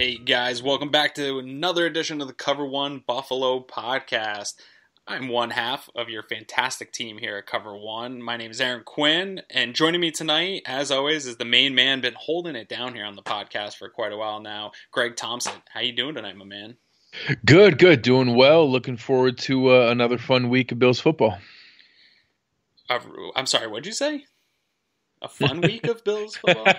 Hey guys, welcome back to another edition of the Cover One Buffalo podcast. I'm one half of your fantastic team here at Cover One. My name is Aaron Quinn, and joining me tonight, as always, is the main man, been holding it down here on the podcast for quite a while now, Greg Thompson. How you doing tonight, my man? Good. Doing well. Looking forward to another fun week of Bills football. I'm sorry, what'd you say? A fun week of Bills football?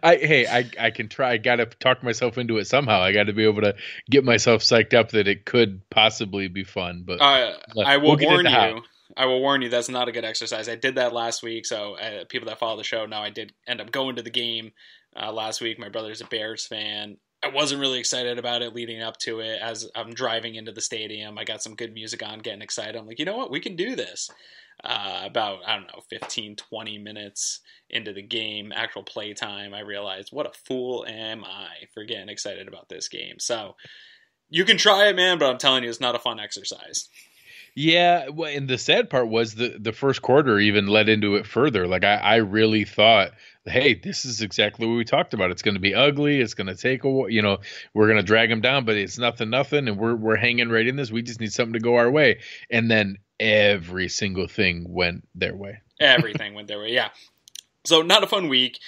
I can try. I got to talk myself into it somehow. I got to be able to get myself psyched up that it could possibly be fun. But I will warn you. I will warn you. That's not a good exercise. I did that last week, so people that follow the show know I did end up going to the game last week. My brother's a Bears fan. I wasn't really excited about it leading up to it. As I'm driving into the stadium, I got some good music on, getting excited. I'm like, you know what? We can do this. About, 15, 20 minutes into the game, actual play time, I realized, what a fool am I for getting excited about this game. So you can try it, man, but I'm telling you, it's not a fun exercise. Yeah, well, and the sad part was the first quarter even led into it further. Like I really thought, hey, this is exactly what we talked about. It's going to be ugly. It's going to take a while. We're going to drag them down, but it's nothing, and we're hanging right in this. We just need something to go our way, and then every single thing went their way. Everything went their way. Yeah. So not a fun week.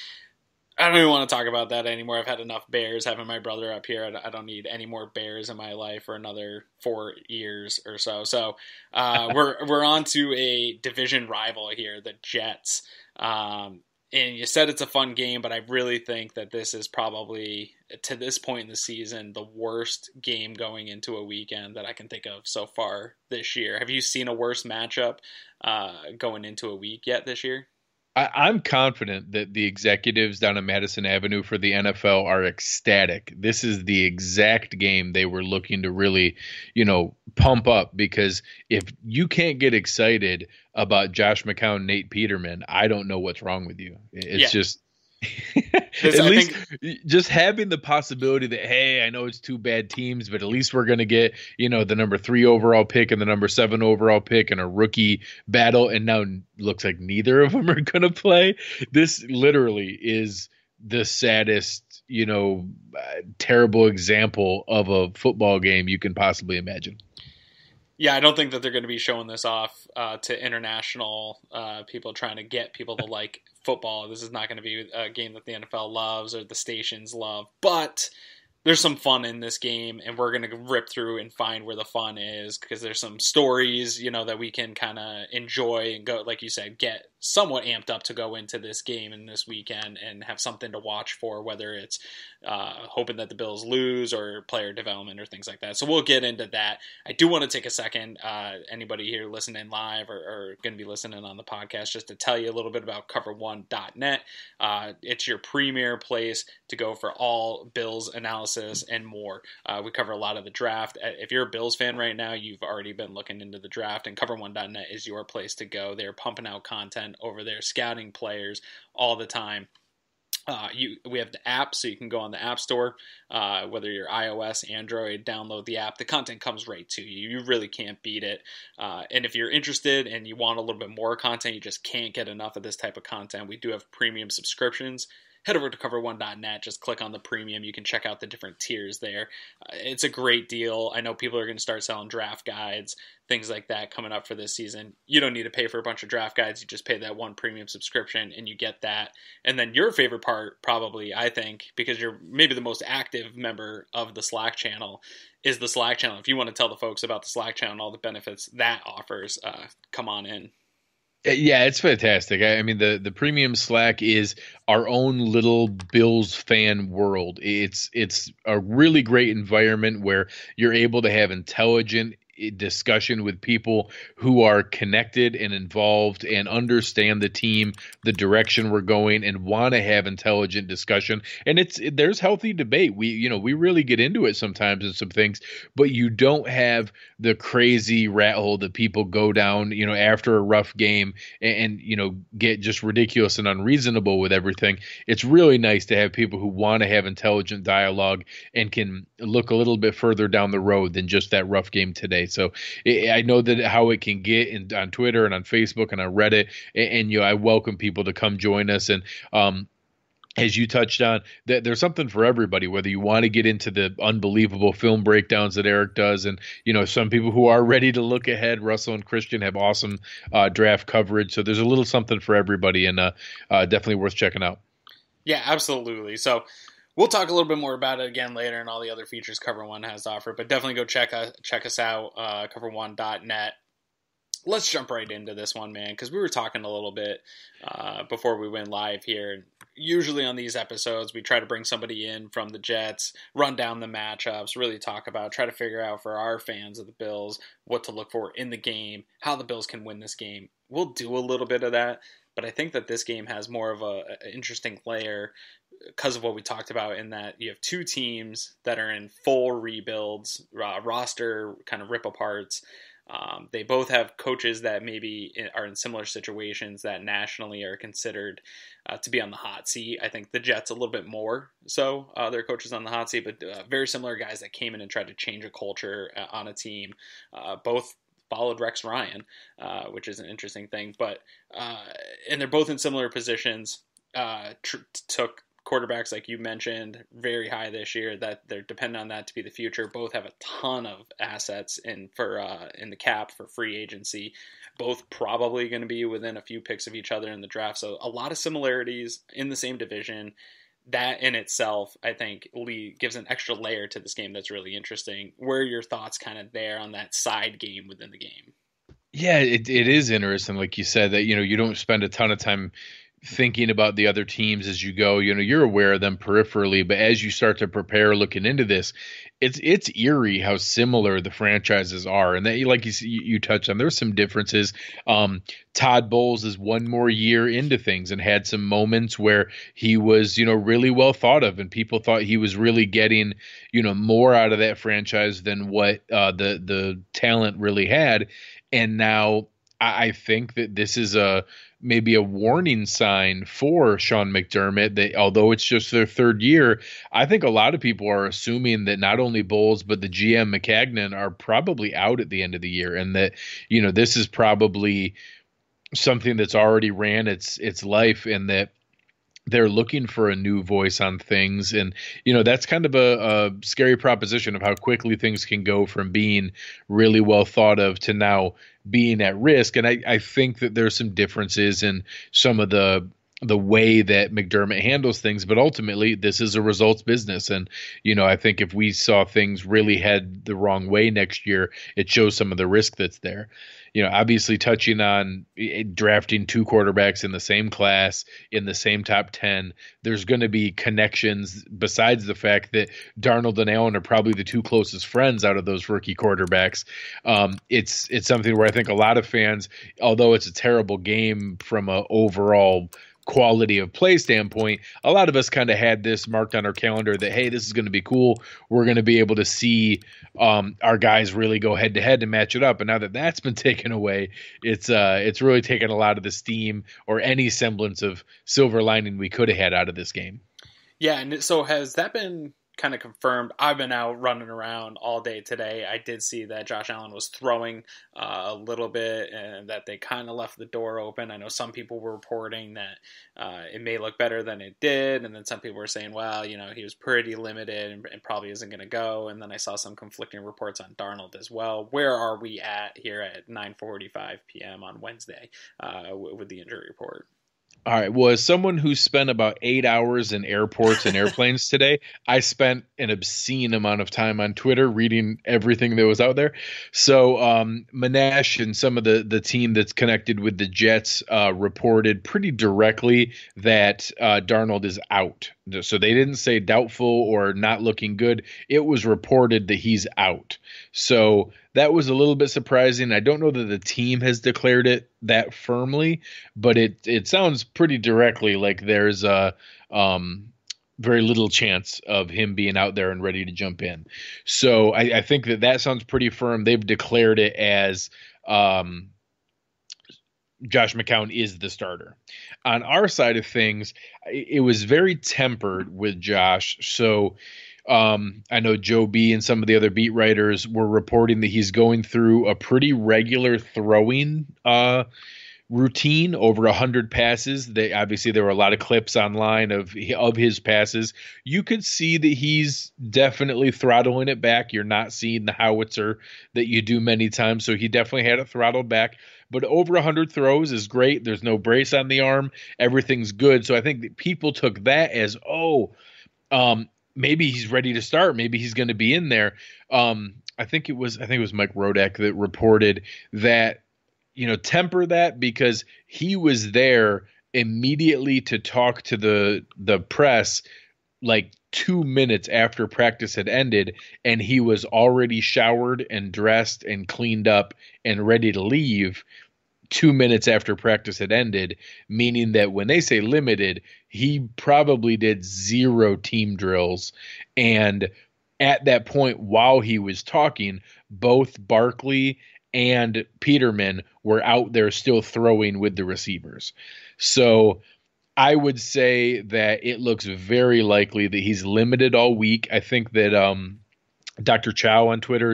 I don't even want to talk about that anymore. I've had enough Bears having my brother up here. I don't need any more Bears in my life for another 4 years or so. So we're on to a division rival here, the Jets. And you said it's a fun game, but I really think that this is probably, to this point in the season, the worst game going into a weekend that I can think of so far this year. Have you seen a worse matchup going into a week yet this year? I'm confident that the executives down at Madison Avenue for the NFL are ecstatic. This is the exact game they were looking to really, pump up, because if you can't get excited about Josh McCown, Nate Peterman, I don't know what's wrong with you. It's just just having the possibility that, hey, I know it's two bad teams, but at least we're going to get, the number 3 overall pick and the number 7 overall pick and a rookie battle. And now looks like neither of them are going to play. This literally is the saddest, terrible example of a football game you can possibly imagine. Yeah, I don't think that they're going to be showing this off to international people trying to get people to like football. This is not going to be a game that the NFL loves or the stations love. But there's some fun in this game, and we're going to rip through and find where the fun is, because there's some stories, that we can kind of enjoy and go, like you said, get somewhat amped up to go into this game and this weekend and have something to watch for, whether it's hoping that the Bills lose or player development or things like that. So we'll get into that. I do want to take a second, anybody here listening live or going to be listening on the podcast, just to tell you a little bit about cover1.net. It's your premier place to go for all Bills analysis and more. We cover a lot of the draft. If you're a Bills fan right now, you've already been looking into the draft, and cover1.net is your place to go. They're pumping out content over there, scouting players all the time. We have the app, so you can go on the App Store, whether you're iOS, Android, download the app. The content comes right to you. You really can't beat it. And if you're interested and you want a little bit more content, you just can't get enough of this type of content, we do have premium subscriptions. Head over to cover1.net, just click on the premium. You can check out the different tiers there. It's a great deal. I know people are going to start selling draft guides, things like that coming up for this season. You don't need to pay for a bunch of draft guides. You just pay that one premium subscription and you get that. And then your favorite part, probably, I think, because you're maybe the most active member of the Slack channel, is the Slack channel. If you want to tell the folks about the Slack channel and all the benefits that offers, come on in. Yeah, it's fantastic. I mean, the premium Slack is our own little Bills fan world. It's a really great environment where you're able to have intelligent discussion with people who are connected and involved and understand the team, the direction we're going, and want to have intelligent discussion. And there's healthy debate. We really get into it sometimes in some things, but you don't have the crazy rat hole that people go down, after a rough game and get just ridiculous and unreasonable with everything. It's really nice to have people who want to have intelligent dialogue and can look a little bit further down the road than just that rough game today. So I know that how it can get on Twitter and on Facebook and on Reddit, and I welcome people to come join us. And as you touched on, that there's something for everybody, whether you want to get into the unbelievable film breakdowns that Eric does. And, some people who are ready to look ahead. Russell and Christian have awesome draft coverage. So there's a little something for everybody, and definitely worth checking out. Yeah, absolutely. So we'll talk a little bit more about it again later and all the other features Cover One has to offer, but definitely go check us out, cover1.net. Let's jump right into this one, man, because we were talking a little bit before we went live here. Usually on these episodes, we try to bring somebody in from the Jets, run down the matchups, really talk about, try to figure out for our fans of the Bills what to look for in the game, how the Bills can win this game. We'll do a little bit of that, but I think that this game has more of an interesting layer because of what we talked about, in that you have two teams that are in full rebuilds, roster kind of rip aparts. They both have coaches that maybe are in similar situations that nationally are considered to be on the hot seat. I think the Jets a little bit more so, their coaches on the hot seat, but very similar guys that came in and tried to change a culture on a team. Both followed Rex Ryan, which is an interesting thing. But and they're both in similar positions. Took quarterbacks, like you mentioned, very high this year, that they're dependent on that to be the future. Both have a ton of assets in the cap for free agency. Both probably going to be within a few picks of each other in the draft. So a lot of similarities in the same division. That in itself, I think, gives an extra layer to this game that's really interesting. Where are your thoughts kind of there on that side game within the game? Yeah, it is interesting, like you said, that you don't spend a ton of time thinking about the other teams as you go. You're aware of them peripherally, but as you start to prepare looking into this, it's eerie how similar the franchises are, and that, like you touched on, there's some differences. Todd Bowles is one more year into things and had some moments where he was really well thought of, and people thought he was really getting more out of that franchise than what the talent really had. And now I think that this is maybe a warning sign for Sean McDermott, that although it's just their third year, I think a lot of people are assuming that not only Bowles but the GM McCagnon are probably out at the end of the year, and that this is probably something that's already ran its life, and that they're looking for a new voice on things. And that's kind of a scary proposition of how quickly things can go from being really well thought of to now being at risk. And I think that there's some differences in some of the way that McDermott handles things, but ultimately this is a results business. And I think if we saw things really head the wrong way next year, it shows some of the risk that's there. Obviously touching on drafting two quarterbacks in the same class, in the same top 10, there's going to be connections besides the fact that Darnold and Allen are probably the two closest friends out of those rookie quarterbacks. It's something where I think a lot of fans, although it's a terrible game from an overall quality of play standpoint, a lot of us kind of had this marked on our calendar that, hey, this is going to be cool. We're going to be able to see our guys really go head to head and match it up. And now that that's been taken away, it's really taken a lot of the steam or any semblance of silver lining we could have had out of this game. Yeah, and so has that been kind of confirmed? I've been out running around all day today. I did see that Josh Allen was throwing a little bit, and that they kind of left the door open. I know some people were reporting that it may look better than it did, and then some people were saying, well, he was pretty limited and probably isn't going to go. And then I saw some conflicting reports on Darnold as well. Where are we at here at 9:45 p.m. on Wednesday with the injury report? All right. Well, as someone who spent about 8 hours in airports and airplanes today, I spent an obscene amount of time on Twitter reading everything that was out there. So Monash and some of the team that's connected with the Jets reported pretty directly that Darnold is out. So they didn't say doubtful or not looking good. It was reported that he's out. So that was a little bit surprising. I don't know that the team has declared it that firmly, but it sounds pretty directly like there's a very little chance of him being out there and ready to jump in. So I think that sounds pretty firm. They've declared it as Josh McCown is the starter. On our side of things, it was very tempered with Josh. So I know Joe B and some of the other beat writers were reporting that he's going through a pretty regular throwing routine over 100 passes. There were a lot of clips online of his passes. You could see that he's definitely throttling it back. You're not seeing the howitzer that you do many times, so he definitely had it throttled back. But over 100 throws is great. There's no brace on the arm. Everything's good. So I think that people took that as, maybe he's ready to start. Maybe he's going to be in there. I think it was Mike Rodak that reported that, temper that, because he was there immediately to talk to the press like 2 minutes after practice had ended, and he was already showered and dressed and cleaned up and ready to leave 2 minutes after practice had ended, meaning that when they say limited, he probably did 0 team drills. And at that point, while he was talking, both Barkley and Peterman were out there still throwing with the receivers. So I would say that it looks very likely that he's limited all week. I think that Dr. Chow on Twitter,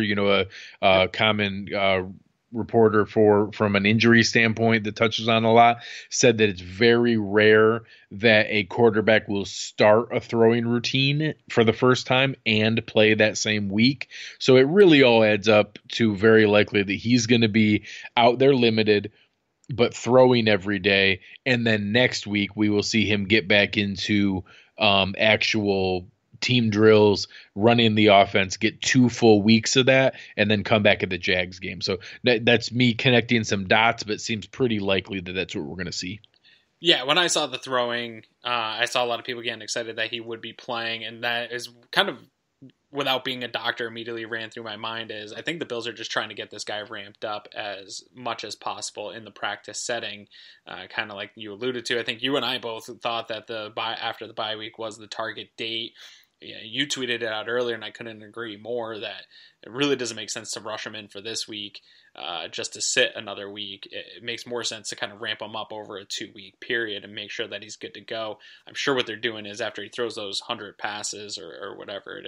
a common reporter from an injury standpoint that touches on a lot, said that it's very rare that a quarterback will start a throwing routine for the first time and play that same week. So it really all adds up to very likely that he's going to be out there limited, but throwing every day. And then next week we will see him get back into actual team drills, running the offense, get 2 full weeks of that, and then come back at the Jags game. So that's me connecting some dots, but it seems pretty likely that that's what we're going to see. Yeah, when I saw the throwing, I saw a lot of people getting excited that he would be playing, and that is kind of, without being a doctor, immediately ran through my mind is I think the Bills are just trying to get this guy ramped up as much as possible in the practice setting, kind of like you alluded to. I think you and I both thought that after the bye week was the target date. Yeah, you tweeted it out earlier, and I couldn't agree more that it really doesn't make sense to rush him in for this week just to sit another week. It makes more sense to kind of ramp him up over a 2-week period and make sure that he's good to go. I'm sure what they're doing is after he throws those 100 passes or whatever it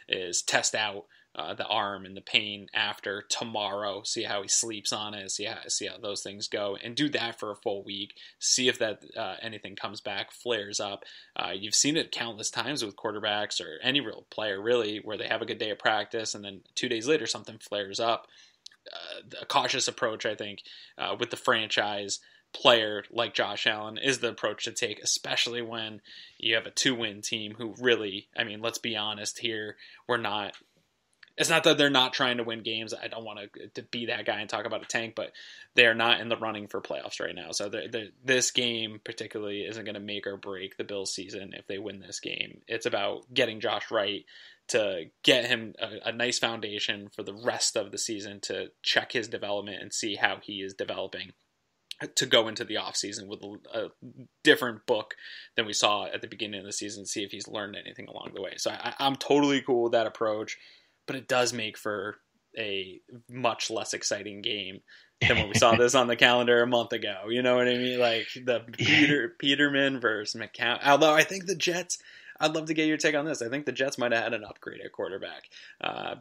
is test out the arm and the pain after tomorrow, see how he sleeps on it, see how those things go, and do that for a full week, see if that anything comes back, flares up. You've seen it countless times with quarterbacks or any real player really, where they have a good day of practice and then 2 days later something flares up. A cautious approach, I think, with the franchise player like Josh Allen is the approach to take, especially when you have a 2-win team who really, I mean, let's be honest here, it's not that they're not trying to win games. I don't want to be that guy and talk about a tank, but they're not in the running for playoffs right now. So this game particularly isn't going to make or break the Bills season if they win this game. It's about getting Josh right to get him a nice foundation for the rest of the season to check his development and see how he is developing, to go into the offseason with a different book than we saw at the beginning of the season, see if he's learned anything along the way. So I'm totally cool with that approach. But it does make for a much less exciting game than when we saw this on the calendar a month ago. You know what I mean? Like the Peterman versus McCown. Although I think the Jets, I'd love to get your take on this. I think the Jets might have had an upgrade at quarterback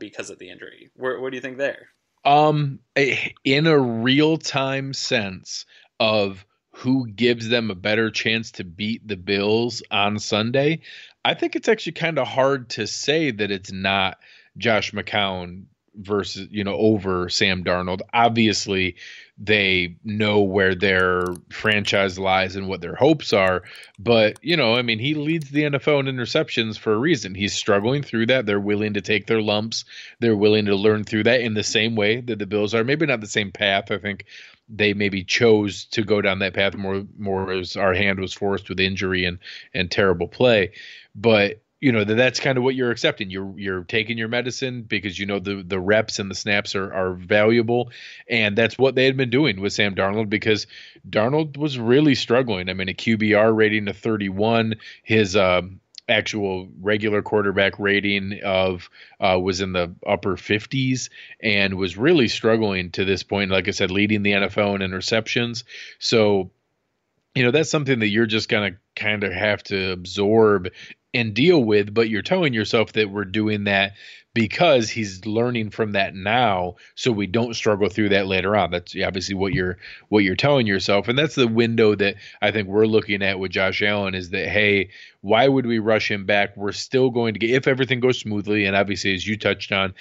because of the injury. What do you think there? In a real-time sense of who gives them a better chance to beat the Bills on Sunday, I think it's actually kind of hard to say that it's not Josh McCown versus, over Sam Darnold. Obviously, they know where their franchise lies and what their hopes are. But, he leads the NFL in interceptions for a reason. He's struggling through that. They're willing to take their lumps. They're willing to learn through that in the same way that the Bills are. Maybe not the same path. I think they maybe chose to go down that path more as our hand was forced with injury and terrible play. But that's kind of what you're accepting. You're taking your medicine because the reps and the snaps are valuable, and that's what they had been doing with Sam Darnold because Darnold was really struggling. I mean, a QBR rating of 31, his actual regular quarterback rating was in the upper 50s and was really struggling to this point. Like I said, leading the NFL in interceptions. So that's something that you're just going to kind of have to absorb and deal with, but you're telling yourself that we're doing that because he's learning from that now, so we don't struggle through that later on. That's obviously what you're telling yourself, and that's the window that I think we're looking at with Josh Allen is that, hey, why would we rush him back? We're still going to get, if everything goes smoothly, and obviously as you touched on,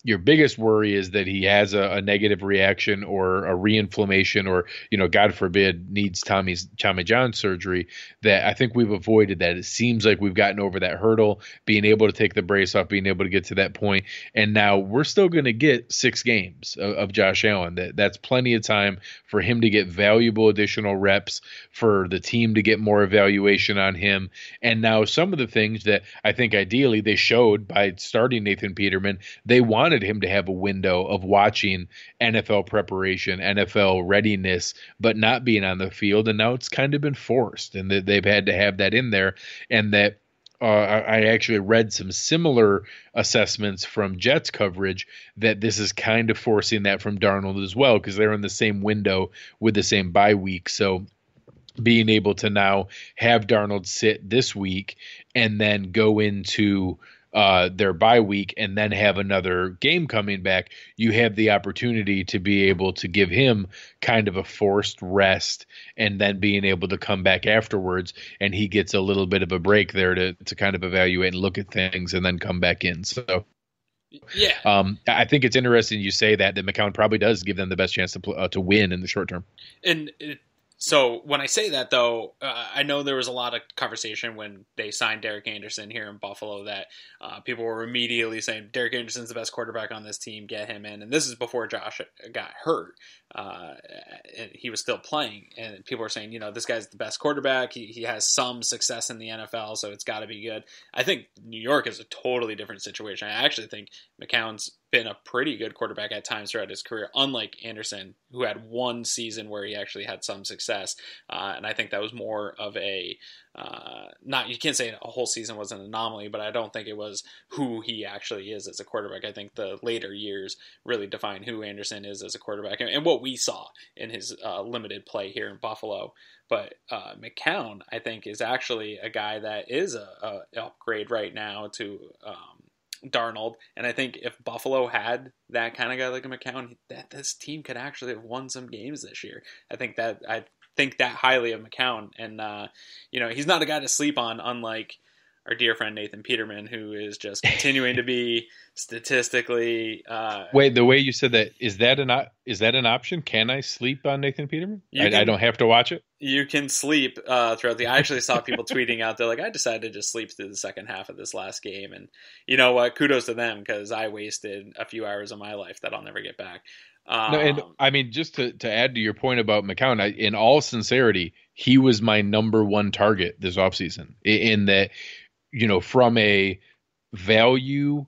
your biggest worry is that he has a negative reaction or a reinflammation, or God forbid needs Tommy John surgery. That I think we've avoided that. It seems like we've gotten over that hurdle, being able to take the brace off, being able to get to that point, and now we're still going to get 6 games of Josh Allen. That's plenty of time for him to get valuable additional reps, for the team to get more evaluation on him. And now some of the things that I think ideally they showed by starting Nathan Peterman, they wanted him to have a window of watching NFL preparation, NFL readiness, but not being on the field. And now it's kind of been forced, and that they've had to have that in there. And that I actually read some similar assessments from Jets coverage that this is kind of forcing that from Darnold as well, because they're in the same window with the same bye week. So being able to now have Darnold sit this week and then go into their bye week and then have another game coming back, you have the opportunity to be able to give him kind of a forced rest and then being able to come back afterwards, and he gets a little bit of a break there to kind of evaluate and look at things and then come back in. So yeah, I think it's interesting you say that McCown probably does give them the best chance to win in the short term. and so when I say that, though, I know there was a lot of conversation when they signed Derek Anderson here in Buffalo that people were immediately saying Derek Anderson's the best quarterback on this team, get him in. And this is before Josh got hurt. And he was still playing, and people were saying, this guy's the best quarterback. He has some success in the NFL, so it's got to be good. I think New York is a totally different situation. I actually think McCown's been a pretty good quarterback at times throughout his career, unlike Anderson, who had one season where he actually had some success. And I think that was more of a you can't say a whole season was an anomaly, but I don't think it was who he actually is as a quarterback. I think the later years really define who Anderson is as a quarterback and what we saw in his limited play here in Buffalo. But McCown, I think, is actually a guy that is a upgrade right now to Darnold. And I think if Buffalo had that kind of guy like a McCown, that this team could actually have won some games this year. I think that highly of McCown, and he's not a guy to sleep on, unlike our dear friend Nathan Peterman, who is just continuing to be statistically. Wait, the way you said that, is that an option? Can I sleep on Nathan Peterman? I don't have to watch it. You can sleep throughout I actually saw people tweeting out there like, I decided to just sleep through the second half of this last game, and you know what? Kudos to them, because I wasted a few hours of my life that I'll never get back. No, and I mean, just to add to your point about McCown, in all sincerity, he was my number one target this offseason. In that, from a value,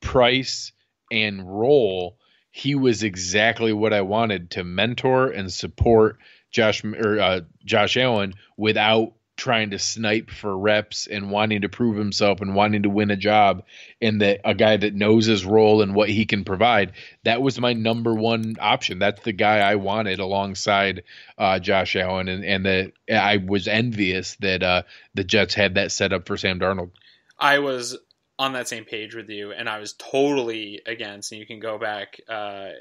price, and role, he was exactly what I wanted to mentor and support Josh Allen without trying to snipe for reps and wanting to prove himself and wanting to win a job, and that a guy that knows his role and what he can provide. That was my number one option. That's the guy I wanted alongside Josh Allen, and that I was envious that the Jets had that set up for Sam Darnold. I was on that same page with you, and I was totally against, and you can go back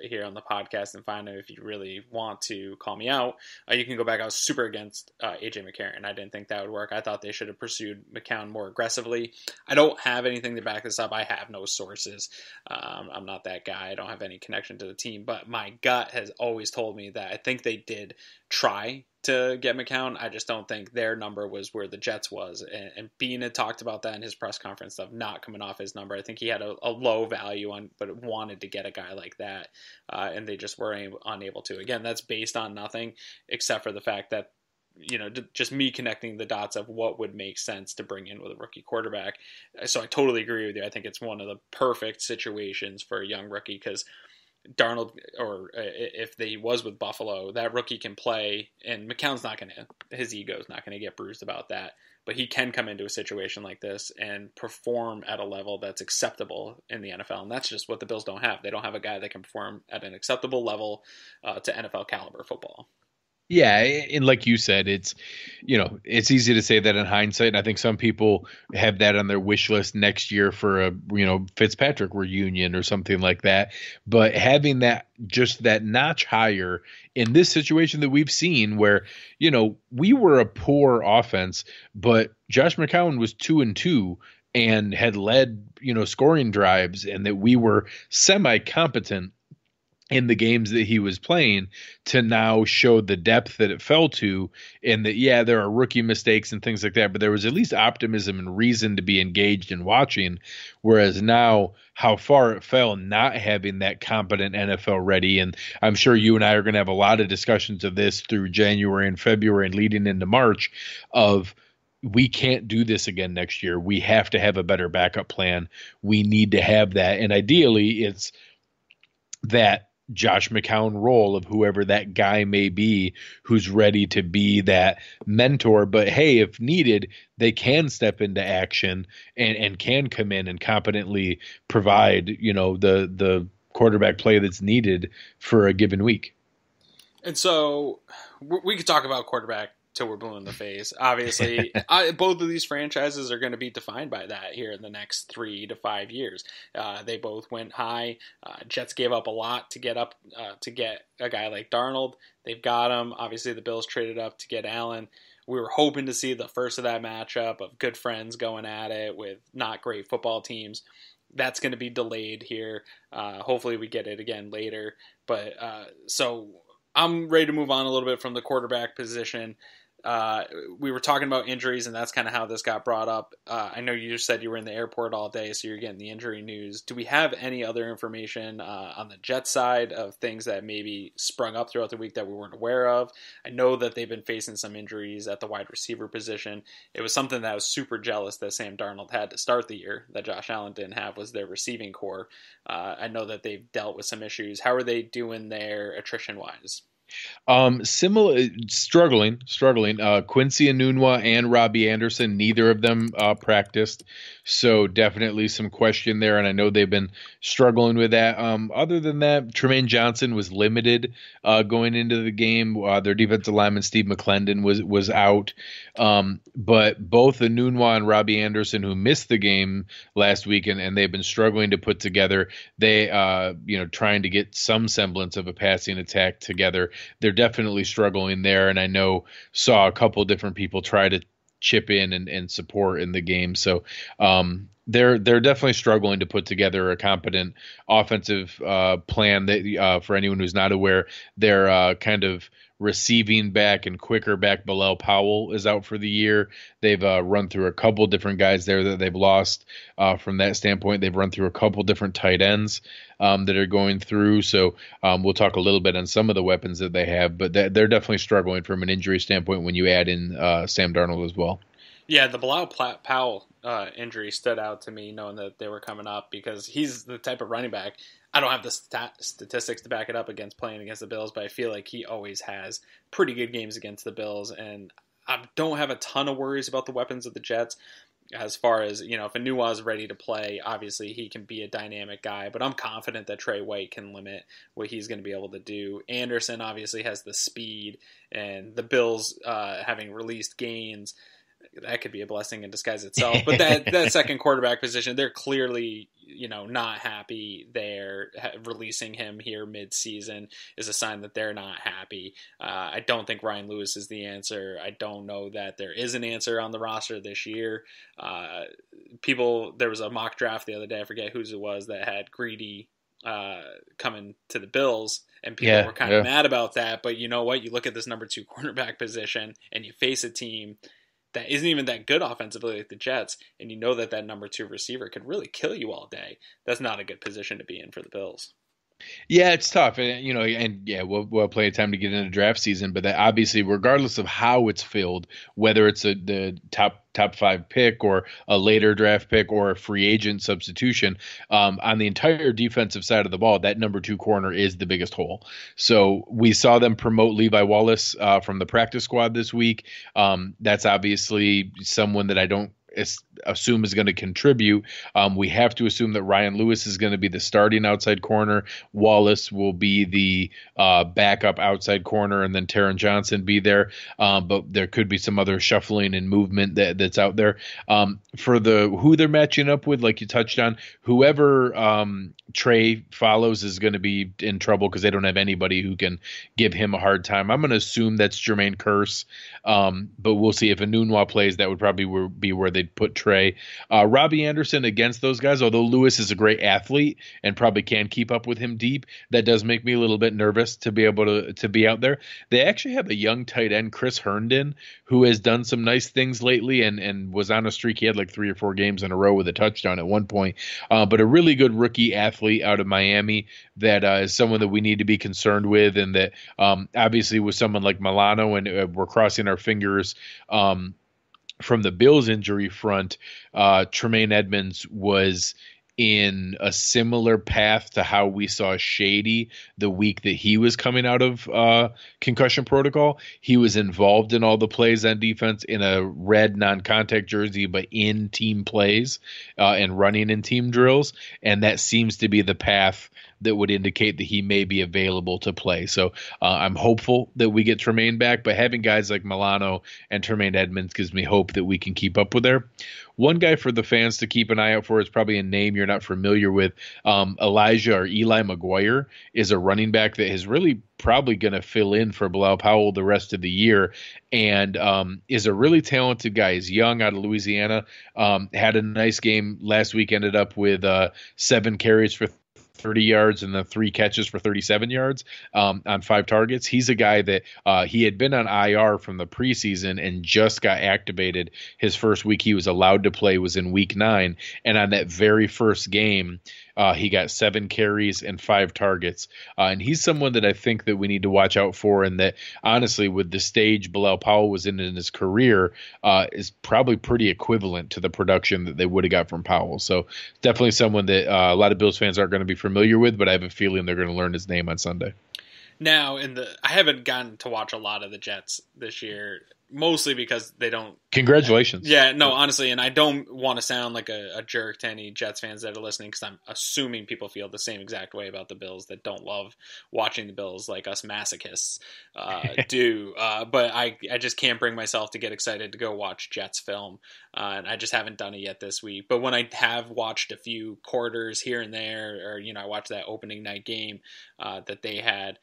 here on the podcast and find out if you really want to call me out. You can go back. I was super against AJ McCarron. I didn't think that would work. I thought they should have pursued McCown more aggressively. I don't have anything to back this up. I have no sources. I'm not that guy. I don't have any connection to the team, but my gut has always told me that I think they did try to get McCown. I just don't think their number was where the Jets was. And Bean had talked about that in his press conference stuff, not coming off his number. I think he had a low value on, but wanted to get a guy like that. And they just were unable to. Again, that's based on nothing except for the fact that, just me connecting the dots of what would make sense to bring in with a rookie quarterback. So I totally agree with you. I think it's one of the perfect situations for a young rookie, because Darnold, or if he was with Buffalo, that rookie can play, and McCown's not his ego's not going to get bruised about that, but he can come into a situation like this and perform at a level that's acceptable in the NFL, and that's just what the Bills don't have. They don't have a guy that can perform at an acceptable level to NFL caliber football. Yeah, and like you said, it's easy to say that in hindsight. And I think some people have that on their wish list next year for a Fitzpatrick reunion or something like that. But having that just that notch higher in this situation that we've seen, where we were a poor offense, but Josh McCown was 2-2 and had led scoring drives, and that we were semi competent in the games that he was playing, to now show the depth that it fell to, and that there are rookie mistakes and things like that, but there was at least optimism and reason to be engaged in watching. Whereas now, how far it fell not having that competent NFL ready. And I'm sure you and I are going to have a lot of discussions of this through January and February and leading into March, of we can't do this again next year. We have to have a better backup plan. We need to have that. And ideally, it's that Josh McCown role of whoever that guy may be, who's ready to be that mentor. But hey, if needed, they can step into action and can come in and competently provide, the quarterback play that's needed for a given week. And so we could talk about quarterback till we're blue in the face. Obviously, both of these franchises are going to be defined by that here in the next 3 to 5 years. They both went high. Jets gave up a lot to get up to get a guy like Darnold. They've got him. Obviously, the Bills traded up to get Allen. We were hoping to see the first of that matchup of good friends going at it with not great football teams. That's going to be delayed here. Hopefully, we get it again later. But so I'm ready to move on a little bit from the quarterback position. We were talking about injuries, and that's kind of how this got brought up. I know you just said you were in the airport all day, so you're getting the injury news. Do we have any other information on the Jets side of things that maybe sprung up throughout the week that we weren't aware of? I know that they've been facing some injuries at the wide receiver position. It was something that I was super jealous that Sam Darnold had to start the year, that Josh Allen didn't have, was their receiving core. I know that they've dealt with some issues. How are they doing there attrition-wise? Similar, struggling. Quincy Enunwa and Robbie Anderson, neither of them practiced, so definitely some question there. And I know they've been struggling with that. Other than that, Tremaine Johnson was limited going into the game. Their defensive lineman Steve McClendon was out. But both Enunwa and Robbie Anderson, who missed the game last week, and they've been struggling to put together, they trying to get some semblance of a passing attack together. They're definitely struggling there, and I saw a couple different people try to chip in and support in the game. So they're definitely struggling to put together a competent offensive plan. That for anyone who's not aware, they're kind of receiving back and quicker back Bilal Powell is out for the year. They've run through a couple different guys there that they've lost from that standpoint. They've run through a couple different tight ends that are going through. So we'll talk a little bit on some of the weapons that they have, but they're definitely struggling from an injury standpoint when you add in Sam Darnold as well. Yeah, the Bilal Powell injury stood out to me, knowing that they were coming up, because he's the type of running back. I don't have the statistics to back it up against playing against the Bills, but I feel like he always has pretty good games against the Bills, and I don't have a ton of worries about the weapons of the Jets. As far as, if Enunwa is ready to play, obviously he can be a dynamic guy, but I'm confident that Trey White can limit what he's going to be able to do. Anderson obviously has the speed, and the Bills having released Gaines, that could be a blessing in disguise itself. But that second quarterback position, they're clearly, not happy there. Releasing him here mid-season is a sign that they're not happy. I don't think Ryan Lewis is the answer. I don't know that there is an answer on the roster this year. There was a mock draft the other day, I forget whose it was, that had Greedy coming to the Bills, and people were kind of mad about that. But you know what? You look at this number 2 cornerback position, and you face a team that isn't even that good offensively like the Jets, and you know that number 2 receiver could really kill you all day. That's not a good position to be in for the Bills. Yeah, it's tough, and we'll have plenty of time to get into draft season. But that obviously, regardless of how it's filled, whether it's the top 5 pick or a later draft pick or a free agent substitution, on the entire defensive side of the ball, that number 2 corner is the biggest hole. So we saw them promote Levi Wallace from the practice squad this week. That's obviously someone that I don't assume is going to contribute. We have to assume that Ryan Lewis is going to be the starting outside corner. Wallace will be the backup outside corner, and then Taron Johnson be there. But there could be some other shuffling and movement that's out there. For who they're matching up with, like you touched on, whoever Trey follows is going to be in trouble because they don't have anybody who can give him a hard time. I'm going to assume that's Jermaine Kearse, but we'll see. If Enunwa plays, that would probably be where they'd put Trey. Robbie Anderson against those guys, although Lewis is a great athlete and probably can keep up with him deep, that does make me a little bit nervous to be able to be out there. They actually have a young tight end, Chris Herndon, who has done some nice things lately and was on a streak. He had like 3 or 4 games in a row with a touchdown at one point, but a really good rookie athlete out of Miami that is someone that we need to be concerned with, and that obviously with someone like Milano, and we're crossing our fingers from the Bills injury front, Tremaine Edmonds was in a similar path to how we saw Shady the week that he was coming out of concussion protocol. He was involved in all the plays on defense in a red non-contact jersey, but in team plays and running in team drills. And that seems to be the path that would indicate that he may be available to play. So I'm hopeful that we get Tremaine back, but having guys like Milano and Tremaine Edmonds gives me hope that we can keep up with there. One guy for the fans to keep an eye out for is probably a name you're not familiar with. Elijah or Eli McGuire is a running back that is really probably going to fill in for Bilal Powell the rest of the year, and is a really talented guy. He's young, out of Louisiana, had a nice game last week, ended up with 7 carries for 30 yards and then 3 catches for 37 yards on 5 targets. He's a guy that he had been on IR from the preseason and just got activated. His first week he was allowed to play was in week 9. And on that very first game, he got 7 carries and 5 targets. And he's someone that I think that we need to watch out for, and that honestly, with the stage Bilal Powell was in his career, is probably pretty equivalent to the production that they would have got from Powell. So definitely someone that a lot of Bills fans aren't going to be familiar with, but I have a feeling they're going to learn his name on Sunday. Now, I haven't gotten to watch a lot of the Jets this year, mostly because they don't. Congratulations. Yeah, no, honestly, and I don't want to sound like a jerk to any Jets fans that are listening, because I'm assuming people feel the same exact way about the Bills, that don't love watching the Bills like us masochists do. But I just can't bring myself to get excited to go watch Jets film, and I just haven't done it yet this week. But when I have watched a few quarters here and there, or I watched that opening night game that they had,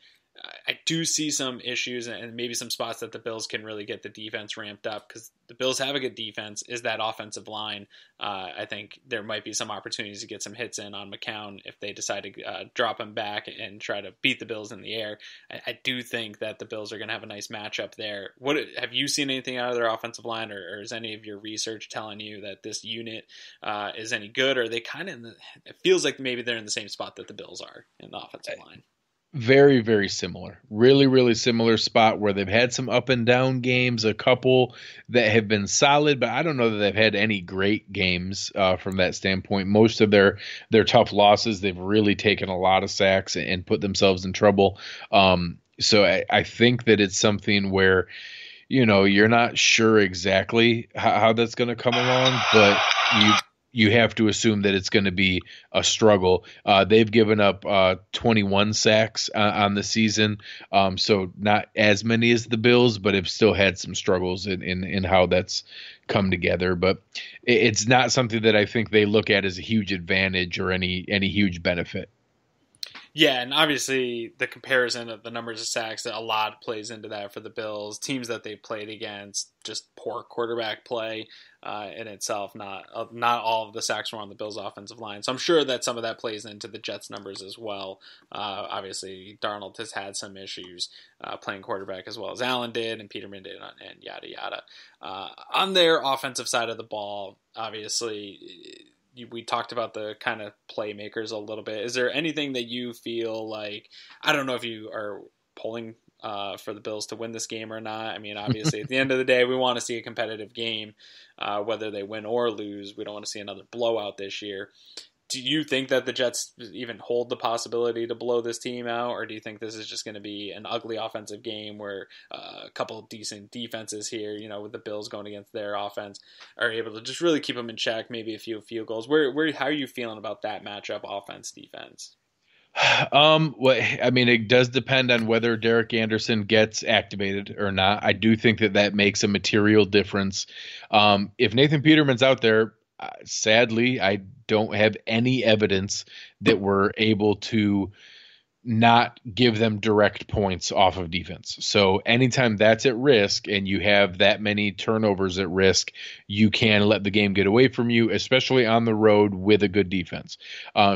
I do see some issues and maybe some spots that the Bills can really get the defense ramped up, because the Bills have a good defense. Is that offensive line? I think there might be some opportunities to get some hits in on McCown if they decide to drop him back and try to beat the Bills in the air. I do think that the Bills are going to have a nice matchup there. What have you seen anything out of their offensive line, or is any of your research telling you that this unit is any good? Or are they kind of it feels like maybe they're in the same spot that the Bills are in the offensive line? Very, very similar. Really, really similar spot where they've had some up and down games, a couple that have been solid, but I don't know that they've had any great games from that standpoint. Most of their tough losses, they've really taken a lot of sacks and put themselves in trouble. So I think that it's something where, you're not sure exactly how that's going to come along, but you have to assume that it's going to be a struggle. They've given up 21 sacks on the season, so not as many as the Bills, but have still had some struggles in how that's come together. But it's not something that I think they look at as a huge advantage or any huge benefit. Yeah, and obviously the comparison of the numbers of sacks, a lot plays into that for the Bills. Teams that they've played against, just poor quarterback play in itself. Not all of the sacks were on the Bills' offensive line. So I'm sure that some of that plays into the Jets' numbers as well. Obviously, Darnold has had some issues playing quarterback as well as Allen did and Peterman did, and yada, yada. On their offensive side of the ball, obviously, we talked about the kind of playmakers a little bit. Is there anything that you feel like, I don't know if you are pulling for the Bills to win this game or not? I mean, obviously, at the end of the day, we want to see a competitive game, whether they win or lose. We don't want to see another blowout this year. do you think that the Jets even hold the possibility to blow this team out, or do you think this is just going to be an ugly offensive game where a couple of decent defenses here, with the Bills going against their offense, are able to just really keep them in check, maybe a few field goals? How are you feeling about that matchup, offense, defense? Well, I mean, it does depend on whether Derek Anderson gets activated or not. I do think that makes a material difference. If Nathan Peterman's out there, sadly, I don't have any evidence that we're able to not give them direct points off of defense. So anytime that's at risk and you have that many turnovers at risk, you can let the game get away from you, especially on the road with a good defense.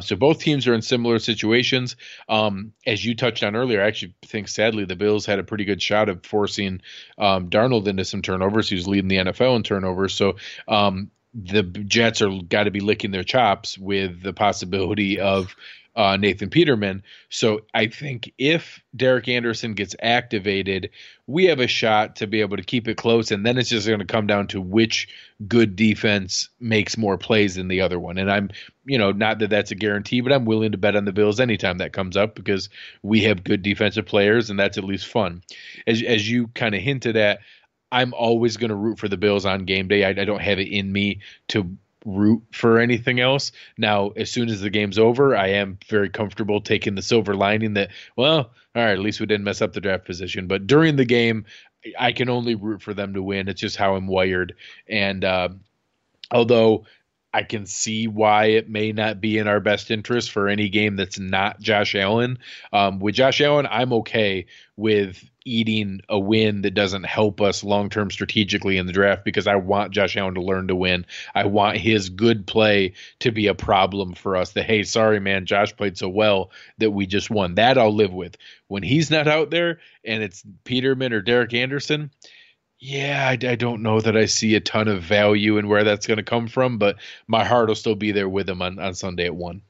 So both teams are in similar situations. As you touched on earlier, I actually think sadly the Bills had a pretty good shot of forcing Darnold into some turnovers. He was leading the NFL in turnovers. So the Jets are got to be licking their chops with the possibility of Nathan Peterman. So I think if Derek Anderson gets activated, we have a shot to be able to keep it close. And then it's just going to come down to which good defense makes more plays than the other one. And I'm, not that that's a guarantee, but I'm willing to bet on the Bills anytime that comes up because we have good defensive players and that's at least fun. As you kind of hinted at, I'm always going to root for the Bills on game day. I don't have it in me to root for anything else. Now, as soon as the game's over, I am very comfortable taking the silver lining that, well, all right, at least we didn't mess up the draft position. But during the game, I can only root for them to win. It's just how I'm wired. And although I can see why it may not be in our best interest for any game that's not Josh Allen. With Josh Allen, I'm okay with eating a win that doesn't help us long-term strategically in the draft because I want Josh Allen to learn to win. I want his good play to be a problem for us that, hey, sorry, man, Josh played so well that we just won. That I'll live with. When he's not out there and it's Peterman or Derek Anderson, yeah, I don't know that I see a ton of value in where that's going to come from, but my heart will still be there with him on Sunday at 1.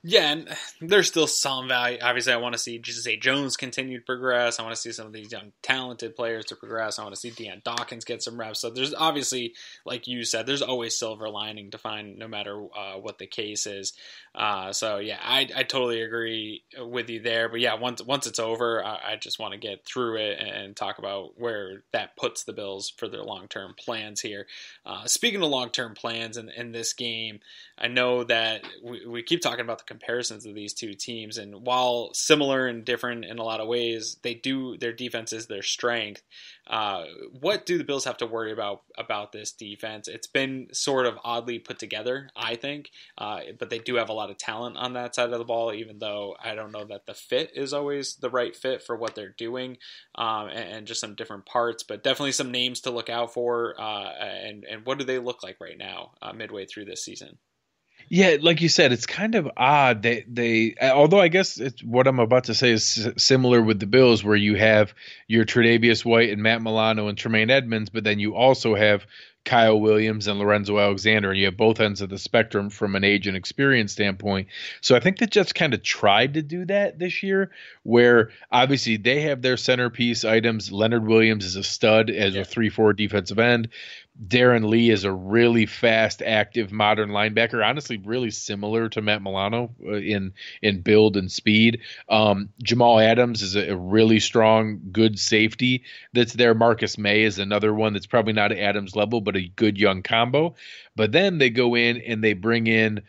Yeah, and there's still some value. Obviously, I want to see Zay Jones continue to progress. I want to see some of these young, talented players to progress. I want to see Deion Dawkins get some reps. So there's obviously, like you said, there's always silver lining to find no matter what the case is. So, yeah, I totally agree with you there. But, yeah, once it's over, I just want to get through it and talk about where that puts the Bills for their long-term plans here. Speaking of long-term plans in this game, I know that we keep talking about the comparisons of these two teams, and while similar and different in a lot of ways, their defense is their strength. What do the Bills have to worry about this defense? It's been sort of oddly put together, I think, but they do have a lot of talent on that side of the ball, even though I don't know that the fit is always the right fit for what they're doing, and just some different parts, but definitely some names to look out for, and what do they look like right now, midway through this season? Yeah, like you said, it's kind of odd. They although I guess what I'm about to say is similar with the Bills, where you have your Tre'Davious White and Matt Milano and Tremaine Edmonds, but then you also have Kyle Williams and Lorenzo Alexander, and you have both ends of the spectrum from an age and experience standpoint. So I think the Jets kind of tried to do that this year, where obviously they have their centerpiece items. Leonard Williams is a stud as a 3-4 defensive end. Darren Lee is a really fast, active, modern linebacker. Honestly, really similar to Matt Milano in build and speed. Jamal Adams is a really strong, good safety that's there. Marcus May is another one that's probably not at Adams level, but a good young combo. But then they go in and they bring in,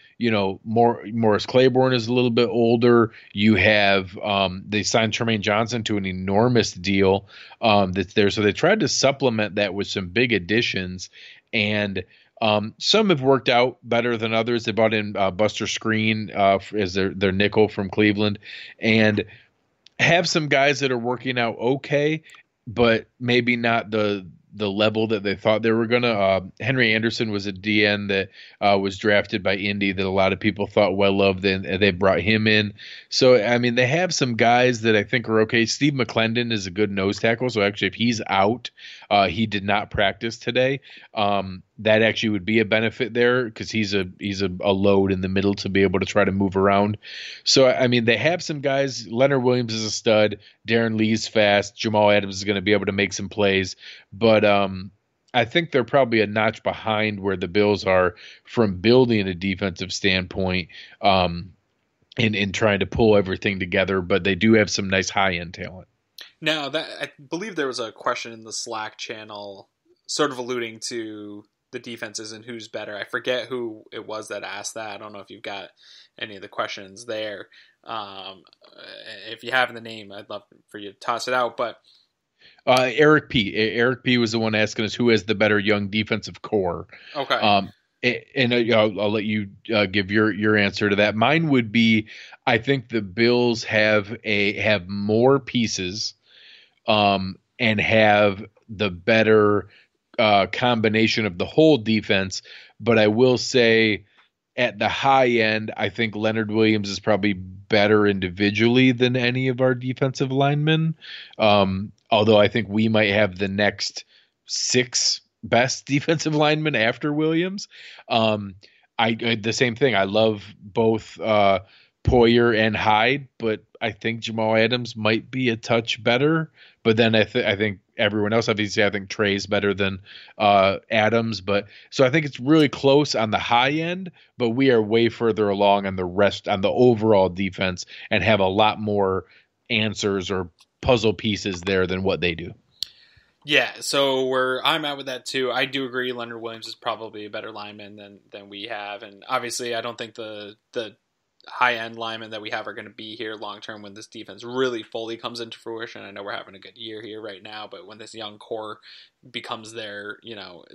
Morris Claiborne is a little bit older. You have they signed Tremaine Johnson to an enormous deal that's there. So they tried to supplement that with some big additions, and some have worked out better than others. They brought in Buster Screen as their nickel from Cleveland, and have some guys that are working out okay, but maybe not the level that they thought they were going to. Henry Anderson was a DN that was drafted by Indy that a lot of people thought well of, and they brought him in. So, I mean, they have some guys that I think are okay. Steve McClendon is a good nose tackle. So actually, if he's out, he did not practice today. That actually would be a benefit there because he's a load in the middle to be able to try to move around. So, I mean, they have some guys. Leonard Williams is a stud. Darren Lee's fast. Jamal Adams is going to be able to make some plays. But I think they're probably a notch behind where the Bills are from building a defensive standpoint, in trying to pull everything together. But they do have some nice high end talent. Now, that I believe there was a question in the Slack channel, sort of alluding to the defenses and who's better. I forget who it was that asked that. I don't know if you've got any of the questions there. Um, if you have the name, I'd love for you to toss it out. But Eric P. Eric P. was the one asking us who has the better young defensive core. okay, And I'll let you give your answer to that. Mine would be, I think the Bills have more pieces, and have the better combination of the whole defense. But I will say, at the high end, I think Leonard Williams is probably better individually than any of our defensive linemen. Although I think we might have the next six best defensive linemen after Williams. The same thing. I love both Poyer and Hyde, but I think Jamal Adams might be a touch better. But then I think everyone else, obviously, I think Trey's better than Adams. But so I think it's really close on the high end, but we are way further along on the overall defense, and have a lot more answers or puzzle pieces there than what they do. yeah. So where I'm at with that too, I do agree. Leonard Williams is probably a better lineman than we have, and obviously, I don't think the high end linemen that we have are going to be here long term when this defense really fully comes into fruition. I know we're having a good year here right now, but when this young core becomes their,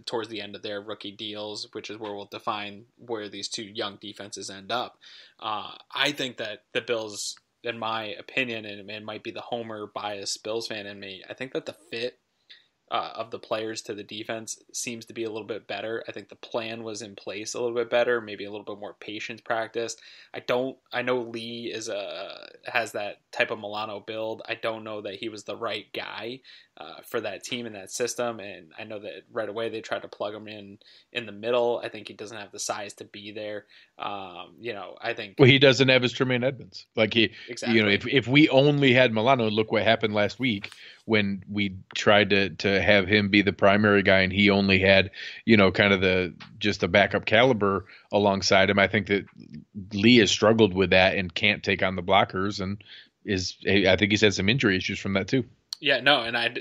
towards the end of their rookie deals, which is where we'll define where these two young defenses end up, I think that the Bills, in my opinion, and it might be the homer biased Bills fan in me, I think that the fit of the players to the defense seems to be a little bit better. I think the plan was in place a little bit better, maybe a little bit more patience practiced. I know Lee has that type of Milano build. I don't know that he was the right guy for that team and that system. And I know that right away they tried to plug him in the middle. I think he doesn't have the size to be there. I think. Well, he doesn't have his Tremaine Edmonds. Like Exactly. If we only had Milano, look what happened last week when we tried to have him be the primary guy, and he only had, kind of just a backup caliber alongside him. I think that Lee has struggled with that and can't take on the blockers, and I think he's had some injury issues from that too. Yeah, no, and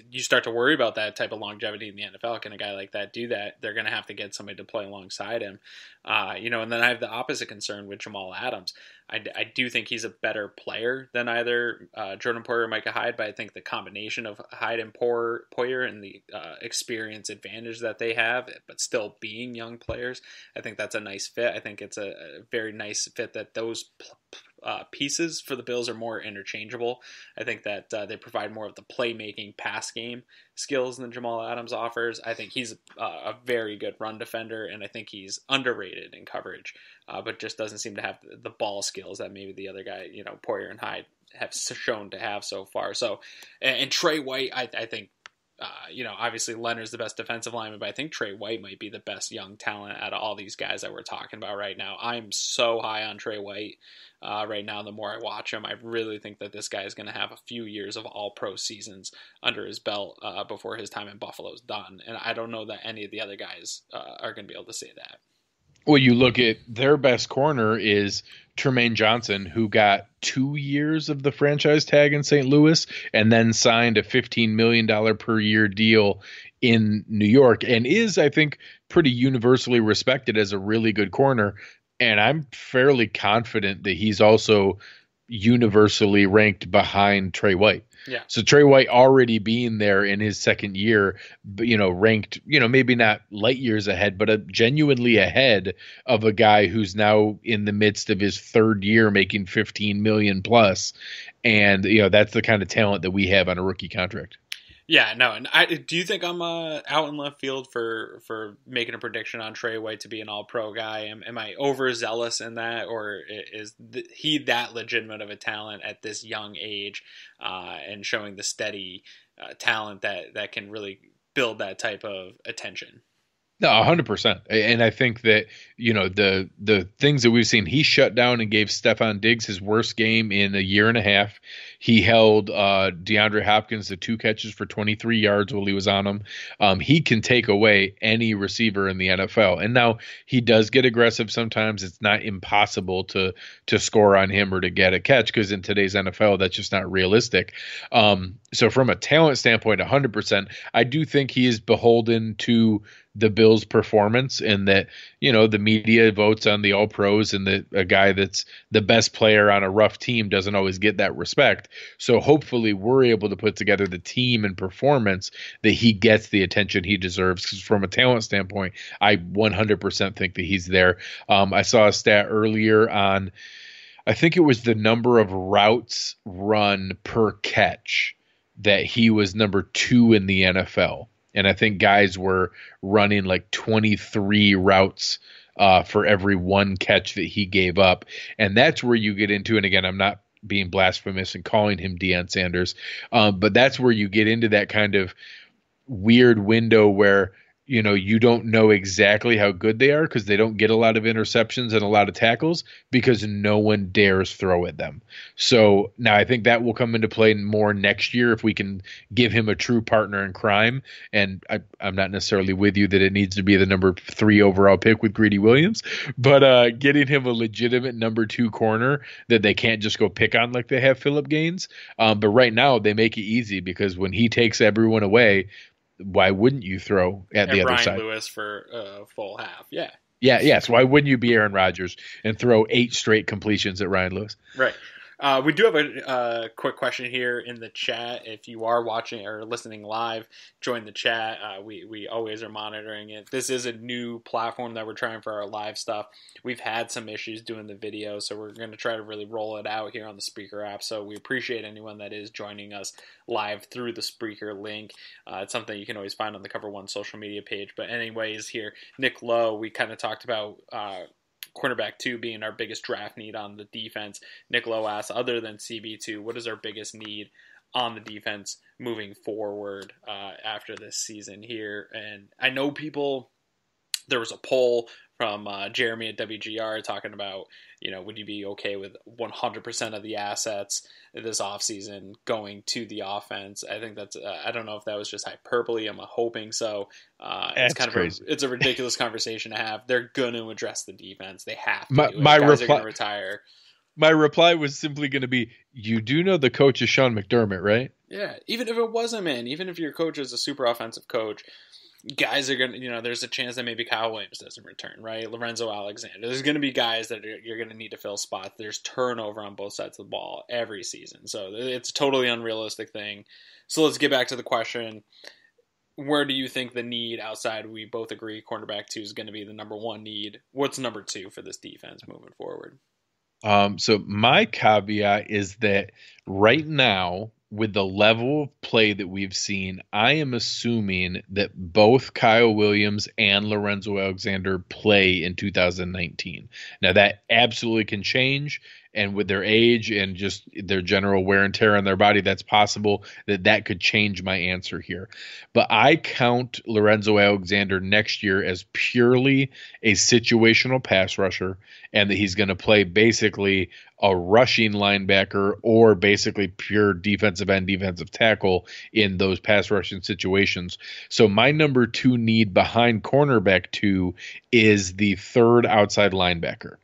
you start to worry about that type of longevity in the NFL. Can a guy like that do that? They're going to have to get somebody to play alongside him, And then I have the opposite concern with Jamal Adams. I do think he's a better player than either Jordan Poyer or Micah Hyde, but I think the combination of Hyde and Poyer and the experience advantage that they have, but still being young players, I think that's a nice fit. I think it's a very nice fit that those pieces for the Bills are more interchangeable. I think that they provide more of the playmaking pass game skills than Jamal Adams offers. I think he's a very good run defender, and I think he's underrated in coverage, but just doesn't seem to have the ball skills that maybe the other guy, Poyer and Hyde, have shown to have so far. So, and Trey White, I think, obviously Leonard's the best defensive lineman, but I think Trey White might be the best young talent out of all these guys that we're talking about right now. I'm so high on Trey White right now. The more I watch him, I really think that this guy is going to have a few years of all-pro seasons under his belt before his time in Buffalo is done. And I don't know that any of the other guys are going to be able to say that. Well, you look at their best corner is Tremaine Johnson, who got 2 years of the franchise tag in St. Louis and then signed a $15 million per year deal in New York, and is, I think, pretty universally respected as a really good corner. And I'm fairly confident that he's also universally ranked behind Trey White. Yeah. So Trey White already being there in his second year, ranked, maybe not light years ahead, but genuinely ahead of a guy who's now in the midst of his third year making 15 million plus. And, that's the kind of talent that we have on a rookie contract. Yeah, no, and do you think I'm out in left field for making a prediction on Trey White to be an All-Pro guy? Am I overzealous in that, or is he that legitimate of a talent at this young age and showing the steady talent that can really build that type of attention? No, 100%. And I think that, the things that we've seen, he shut down and gave Stephon Diggs his worst game in a year and a half. He held DeAndre Hopkins to 2 catches for 23 yards while he was on him. He can take away any receiver in the NFL. And now he does get aggressive sometimes. It's not impossible to score on him or to get a catch, because in today's NFL, that's just not realistic. So from a talent standpoint, 100%, I do think he is beholden to the Bills' performance, and that, the media votes on the all pros, and that a guy that's the best player on a rough team doesn't always get that respect. So hopefully we're able to put together the team and performance that he gets the attention he deserves. Because from a talent standpoint, I 100% think that he's there. I saw a stat earlier on, I think it was the number of routes run per catch, that he was number 2 in the NFL. And I think guys were running like 23 routes for every 1 catch that he gave up. And that's where you get into, and again, I'm not being blasphemous and calling him Deion Sanders, but that's where you get into that kind of weird window where, you don't know exactly how good they are, because they don't get a lot of interceptions and a lot of tackles because no one dares throw at them. So now I think that will come into play more next year if we can give him a true partner in crime. And I'm not necessarily with you that it needs to be the number 3 overall pick with Greedy Williams, but getting him a legitimate number 2 corner that they can't just go pick on like they have Phillip Gaines. But right now they make it easy, because when he takes everyone away, why wouldn't you throw at the other Brian side? Lewis for a full half. Yeah. Yeah, yes. Why wouldn't you be Aaron Rodgers and throw 8 straight completions at Ryan Lewis? Right. We do have a quick question here in the chat. If you are watching or listening live, join the chat. We always are monitoring it. This is a new platform that we're trying for our live stuff. We've had some issues doing the video, so we're going to try to really roll it out here on the Spreaker app. So we appreciate anyone that is joining us live through the Spreaker link. It's something you can always find on the Cover One social media page. But anyways, here, Nick Lowe, we kind of talked about cornerback 2 being our biggest draft need on the defense. Nick Lowe asks, other than CB2, what is our biggest need on the defense moving forward after this season here? And I know there was a poll from Jeremy at WGR talking about, would you be okay with 100% of the assets this offseason going to the offense? I think that's, I don't know if that was just hyperbole. I'm hoping so. It's kind of crazy. it's a ridiculous conversation to have. They're going to address the defense. They have to. My Guys reply, are going to retire. My reply was simply going to be, you do know the coach is Sean McDermott, right? Yeah, even if it wasn't, man, even if your coach is a super offensive coach, guys are going to, there's a chance that maybe Kyle Williams doesn't return, right? Lorenzo Alexander. There's going to be guys that you're going to need to fill spots. There's turnover on both sides of the ball every season. So it's a totally unrealistic thing. So let's get back to the question. Where do you think the need outside, we both agree cornerback 2 is going to be the number 1 need. What's number 2 for this defense moving forward? So my caveat is that right now, with the level of play that we've seen, I am assuming that both Kyle Williams and Lorenzo Alexander play in 2019. Now, that absolutely can change, and with their age and just their general wear and tear on their body, that's possible that could change my answer here. But I count Lorenzo Alexander next year as purely a situational pass rusher, and that he's going to play basically a rushing linebacker or basically pure defensive end, defensive tackle in those pass rushing situations. So my number 2 need behind cornerback 2 is the third outside linebacker.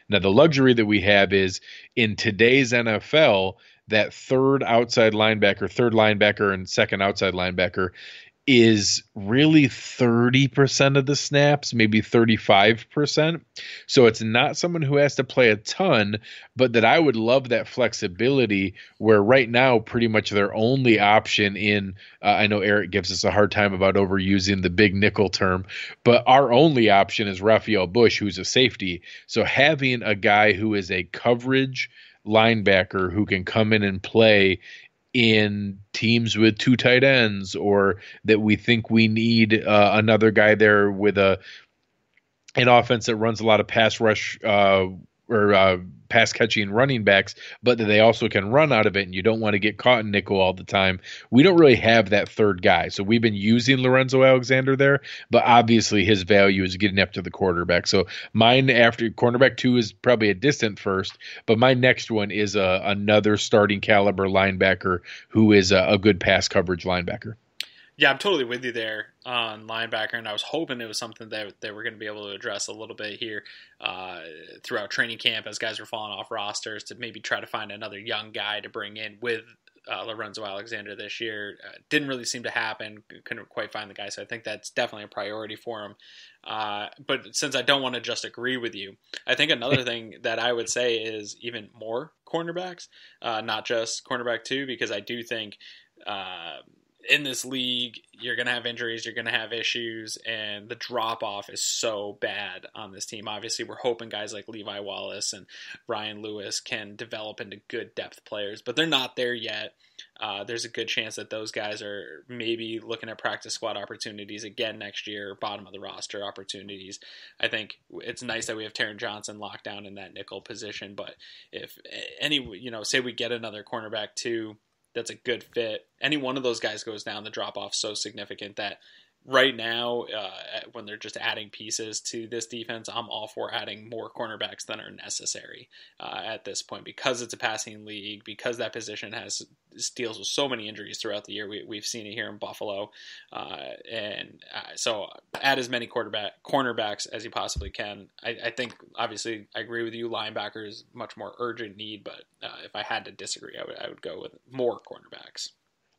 Now, the luxury that we have is in today's NFL, that third linebacker and second outside linebacker is really 30% of the snaps, maybe 35%. So it's not someone who has to play a ton, but that I would love that flexibility where right now pretty much their only option in, I know Eric gives us a hard time about overusing the big nickel term, but our only option is Raphael Bush, who's a safety. So having a guy who is a coverage linebacker who can come in and play in teams with 2 tight ends, or that we think we need another guy there with an offense that runs a lot of pass rush or pass catching running backs, but that they also can run out of it, and you don't want to get caught in nickel all the time. We don't really have that third guy, so we've been using Lorenzo Alexander there, but obviously his value is getting up to the quarterback. So mine after cornerback 2 is probably a distant first, but my next one is another starting caliber linebacker who is a good pass coverage linebacker. Yeah, I'm totally with you there on linebacker, and I was hoping it was something that they were going to be able to address a little bit here throughout training camp as guys were falling off rosters, to maybe try to find another young guy to bring in with Lorenzo Alexander this year. Didn't really seem to happen. Couldn't quite find the guy, so I think that's definitely a priority for him. But since I don't want to just agree with you, I think another thing that I would say is even more cornerbacks, not just cornerback 2, because I do think in this league, you're going to have injuries, you're going to have issues, and the drop-off is so bad on this team. Obviously, we're hoping guys like Levi Wallace and Ryan Lewis can develop into good depth players, but they're not there yet. There's a good chance that those guys are maybe looking at practice squad opportunities again next year, bottom of the roster opportunities. I think it's nice that we have Taron Johnson locked down in that nickel position, but if say we get another cornerback too, that's a good fit. Any one of those guys goes down, the drop-off so significant that right now, when they're just adding pieces to this defense, I'm all for adding more cornerbacks than are necessary at this point, because it's a passing league, because that position deals with so many injuries throughout the year. We've seen it here in Buffalo. So add as many cornerbacks as you possibly can. I think, obviously, I agree with you. Linebacker is much more urgent need, but if I had to disagree, I would go with more cornerbacks.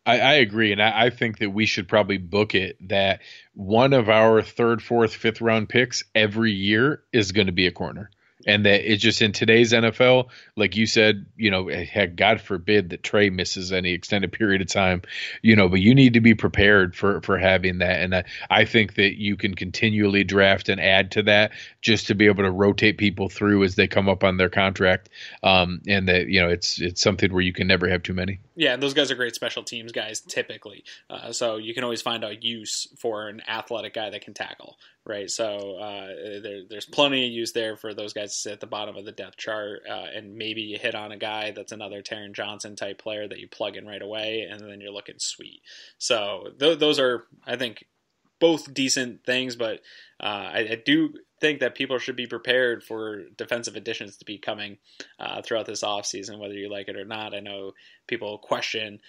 I agree, and I think that we should probably book it that one of our third, fourth, fifth round picks every year is going to be a corner. And that it's just in today's NFL, like you said, heck, God forbid that Trey misses any extended period of time, but you need to be prepared for having that. And I think that you can continually draft and add to that just to be able to rotate people through as they come up on their contract. And that, it's something where you can never have too many. Yeah, and those guys are great special teams guys typically. So you can always find a use for an athletic guy that can tackle, right? So there's plenty of use there for those guys to sit at the bottom of the depth chart, and maybe you hit on a guy that's another Taron Johnson type player that you plug in right away, and then you're looking sweet. So those are, I think, both decent things, but I do think that people should be prepared for defensive additions to be coming throughout this offseason, whether you like it or not. I know people question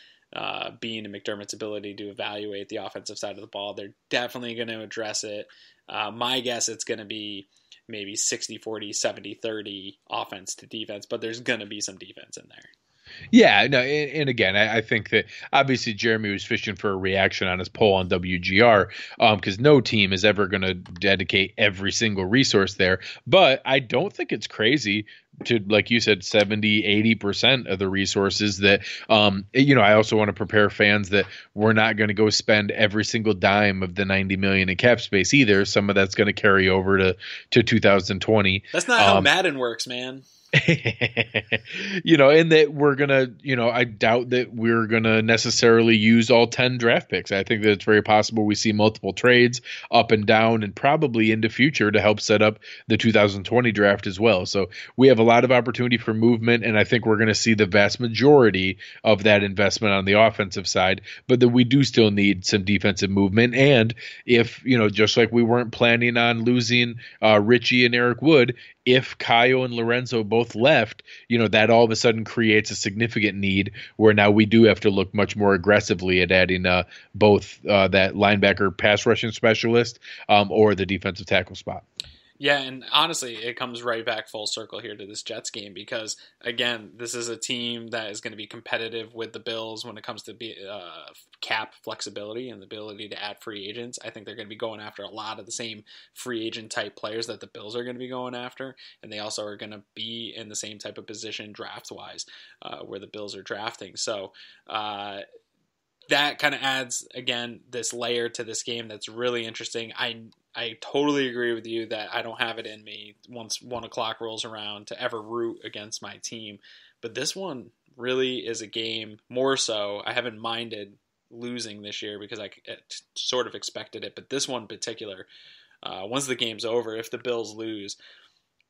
Bean and McDermott's ability to evaluate the offensive side of the ball. They're definitely going to address it. My guess, it's going to be maybe 60-40, 70-30 offense to defense, but there's going to be some defense in there. Yeah, no, and again, I think that obviously Jeremy was fishing for a reaction on his poll on WGR, because no team is ever going to dedicate every single resource there. But I don't think it's crazy to, like you said, 70-80% of the resources that, I also want to prepare fans that we're not going to go spend every single dime of the $90 million in cap space either. Some of that's going to carry over to 2020. That's not how Madden works, man. And that we're gonna, I doubt that we're gonna necessarily use all 10 draft picks. I think that it's very possible we see multiple trades up and down and probably into future to help set up the 2020 draft as well. So we have a lot of opportunity for movement, and I think we're going to see the vast majority of that investment on the offensive side, but that we do still need some defensive movement. And if, just like we weren't planning on losing Richie and Eric Wood, if Kaio and Lorenzo both left, that all of a sudden creates a significant need where now we do have to look much more aggressively at adding both that linebacker pass rushing specialist or the defensive tackle spot. Yeah, and honestly, it comes right back full circle here to this Jets game because, again, this is a team that is going to be competitive with the Bills when it comes to cap flexibility and the ability to add free agents. I think they're going to be going after a lot of the same free agent type players that the Bills are going to be going after, and they also are going to be in the same type of position draft-wise where the Bills are drafting. So that kind of adds, again, this layer to this game that's really interesting. I totally agree with you that I don't have it in me once 1 o'clock rolls around to ever root against my team. But this one really is a game more so. I haven't minded losing this year because I sort of expected it. But this one in particular, once the game's over, if the Bills lose,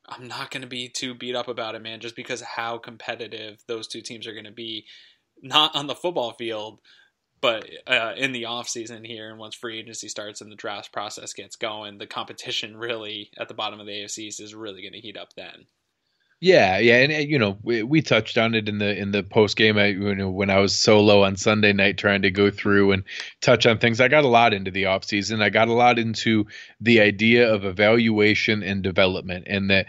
I'm not going to be too beat up about it, man, just because of how competitive those two teams are going to be, not on the football field, but in the offseason here, and once free agency starts and the draft process gets going, the competition really at the bottom of the AFC is really going to heat up then. Yeah, yeah, and we touched on it in the post game. When I was solo on Sunday night trying to go through and touch on things, I got a lot into the offseason. I got a lot into the idea of evaluation and development, and that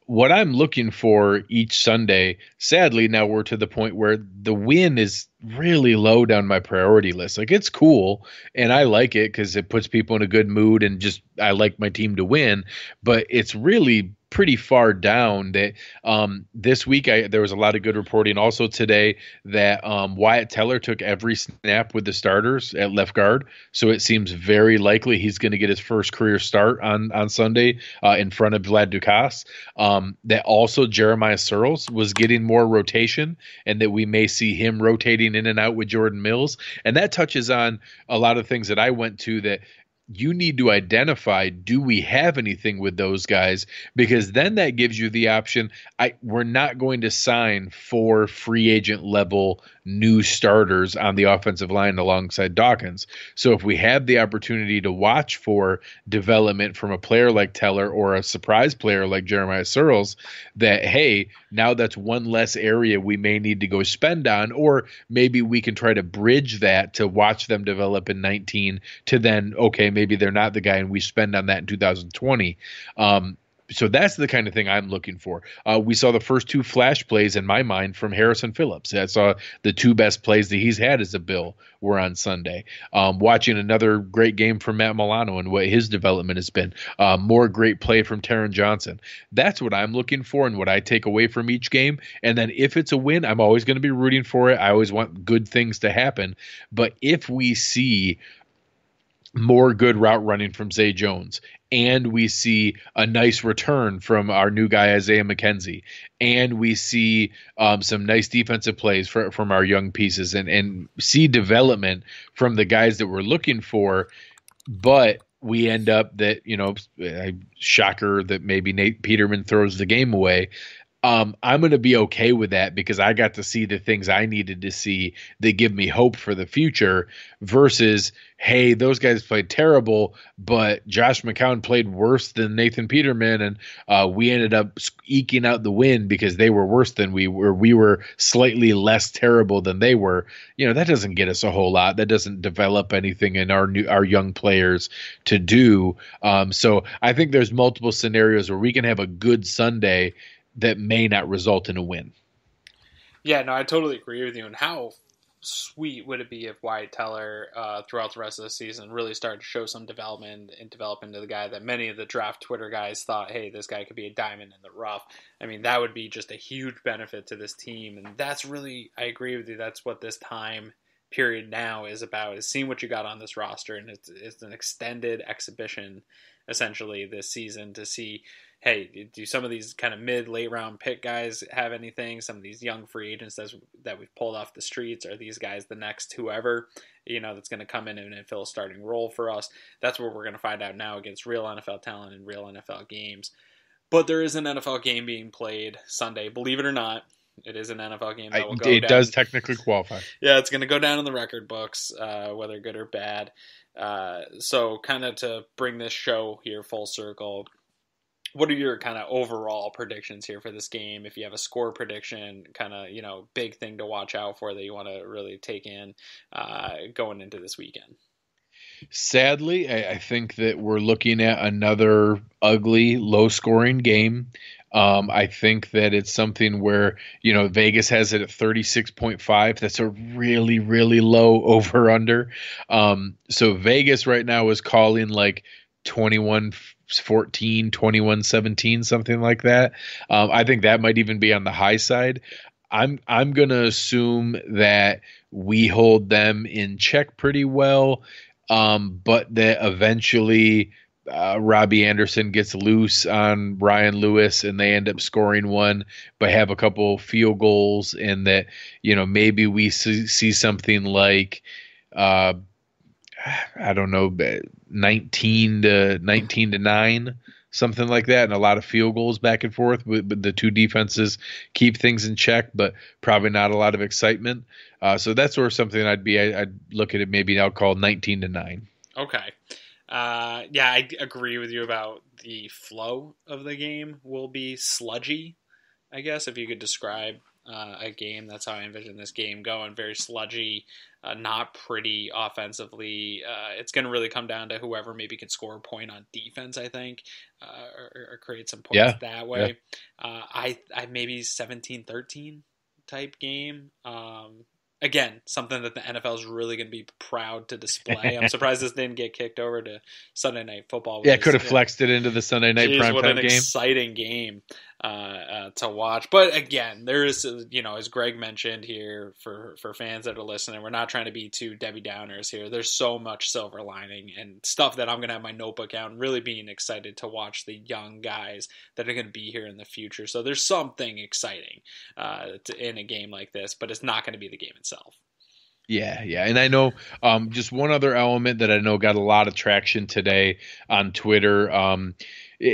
what I'm looking for each Sunday, sadly, now we're to the point where the win is really low down my priority list. Like, it's cool and I like it because it puts people in a good mood and just I like my team to win, but it's really pretty far down that this week there was a lot of good reporting also today that Wyatt Teller took every snap with the starters at left guard, so it seems very likely he's going to get his first career start on Sunday in front of Vlad Dukas. That also Jeremiah Searles was getting more rotation, and that we may see him rotating in and out with Jordan Mills. And that touches on a lot of things that I went to that you need to identify, do we have anything with those guys? Because then that gives you the option. We're not going to sign 4 free agent level new starters on the offensive line alongside Dawkins. So if we have the opportunity to watch for development from a player like Teller or a surprise player like Jeremiah Searles, that, hey, now that's one less area we may need to go spend on, or maybe we can try to bridge that to watch them develop in 19 to then, okay, maybe they're not the guy and we spend on that in 2020. So that's the kind of thing I'm looking for. We saw the first 2 flash plays in my mind from Harrison Phillips. I saw the 2 best plays that he's had as a Bill were on Sunday. Watching another great game from Matt Milano and what his development has been. More great play from Taron Johnson. That's what I'm looking for and what I take away from each game. And then if it's a win, I'm always going to be rooting for it. I always want good things to happen. But if we see more good route running from Zay Jones, and we see a nice return from our new guy Isaiah McKenzie, and we see some nice defensive plays from our young pieces, and see development from the guys that we're looking for, but we end up that, shocker that maybe Nate Peterman throws the game away. I'm going to be okay with that because I got to see the things I needed to see that give me hope for the future versus, hey, those guys played terrible, but Josh McCown played worse than Nathan Peterman, and we ended up eking out the win because they were worse than we were. We were slightly less terrible than they were. That doesn't get us a whole lot. That doesn't develop anything in our young players to do. So I think there's multiple scenarios where we can have a good Sunday that may not result in a win. Yeah, no, I totally agree with you. And how sweet would it be if Wyatt Teller, throughout the rest of the season, really started to show some development and develop into the guy that many of the draft Twitter guys thought, hey, this guy could be a diamond in the rough. I mean, that would be just a huge benefit to this team. And that's really, I agree with you, that's what this time period now is about, is seeing what you got on this roster. And it's an extended exhibition, essentially, this season to see, hey, do some of these kind of late round pick guys have anything? Some of these young free agents that we've pulled off the streets, are these guys the next whoever, that's going to come in and fill a starting role for us? That's what we're going to find out now against real NFL talent and real NFL games. But there is an NFL game being played Sunday, believe it or not. It is an NFL game that will go down. It does technically qualify. Yeah, it's going to go down in the record books, whether good or bad. So kind of to bring this show here full circle, what are your kind of overall predictions here for this game? If you have a score prediction, kind of, big thing to watch out for that you want to really take in going into this weekend. Sadly, I think that we're looking at another ugly, low-scoring game. I think that it's something where, Vegas has it at 36.5. That's a really, really low over-under. So Vegas right now is calling like 21-14, 21-17, something like that. I think that might even be on the high side. I'm going to assume that we hold them in check pretty well, but that eventually Robbie Anderson gets loose on Ryan Lewis and they end up scoring one, but have a couple field goals, and that, maybe we see something like, I don't know, 19 to 9, something like that, and a lot of field goals back and forth. With the two defenses keep things in check, but probably not a lot of excitement. So that's sort of something I'd look at it maybe now called 19-9. Okay. Yeah, I agree with you about the flow of the game will be sludgy, I guess, if you could describe a game. That's how I envision this game going. Very sludgy, not pretty offensively. It's going to really come down to whoever maybe can score a point on defense, I think, or create some points Yeah, that yeah. way. I maybe 17-13 type game. Again, something that the NFL is really going to be proud to display. I'm surprised this didn't get kicked over to Sunday Night Football, which Yeah, is could have flexed it into the Sunday night geez, what an primetime game. exciting game to watch. But again, there is, as Greg mentioned here, for fans that are listening, we're not trying to be too Debbie Downers here. There's so much silver lining and stuff that I'm going to have my notebook out and really being excited to watch the young guys that are going to be here in the future. So there's something exciting in a game like this, but it's not going to be the game itself. Yeah, yeah. And I know just one other element that I know got a lot of traction today on Twitter.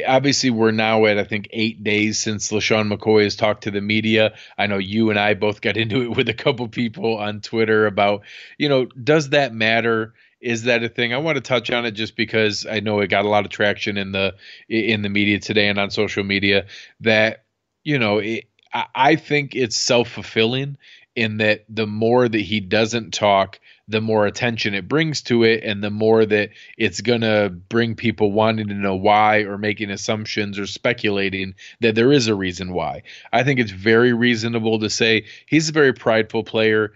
Obviously, we're now at, I think, 8 days since LaShawn McCoy has talked to the media. I know you and I both got into it with a couple people on Twitter about, does that matter? Is that a thing? I want to touch on it just because I know it got a lot of traction in the media today and on social media that, I think it's self-fulfilling in that the more that he doesn't talk, the more attention it brings to it, and the more that it's going to bring people wanting to know why or making assumptions or speculating that there is a reason why. I think it's very reasonable to say he's a very prideful player.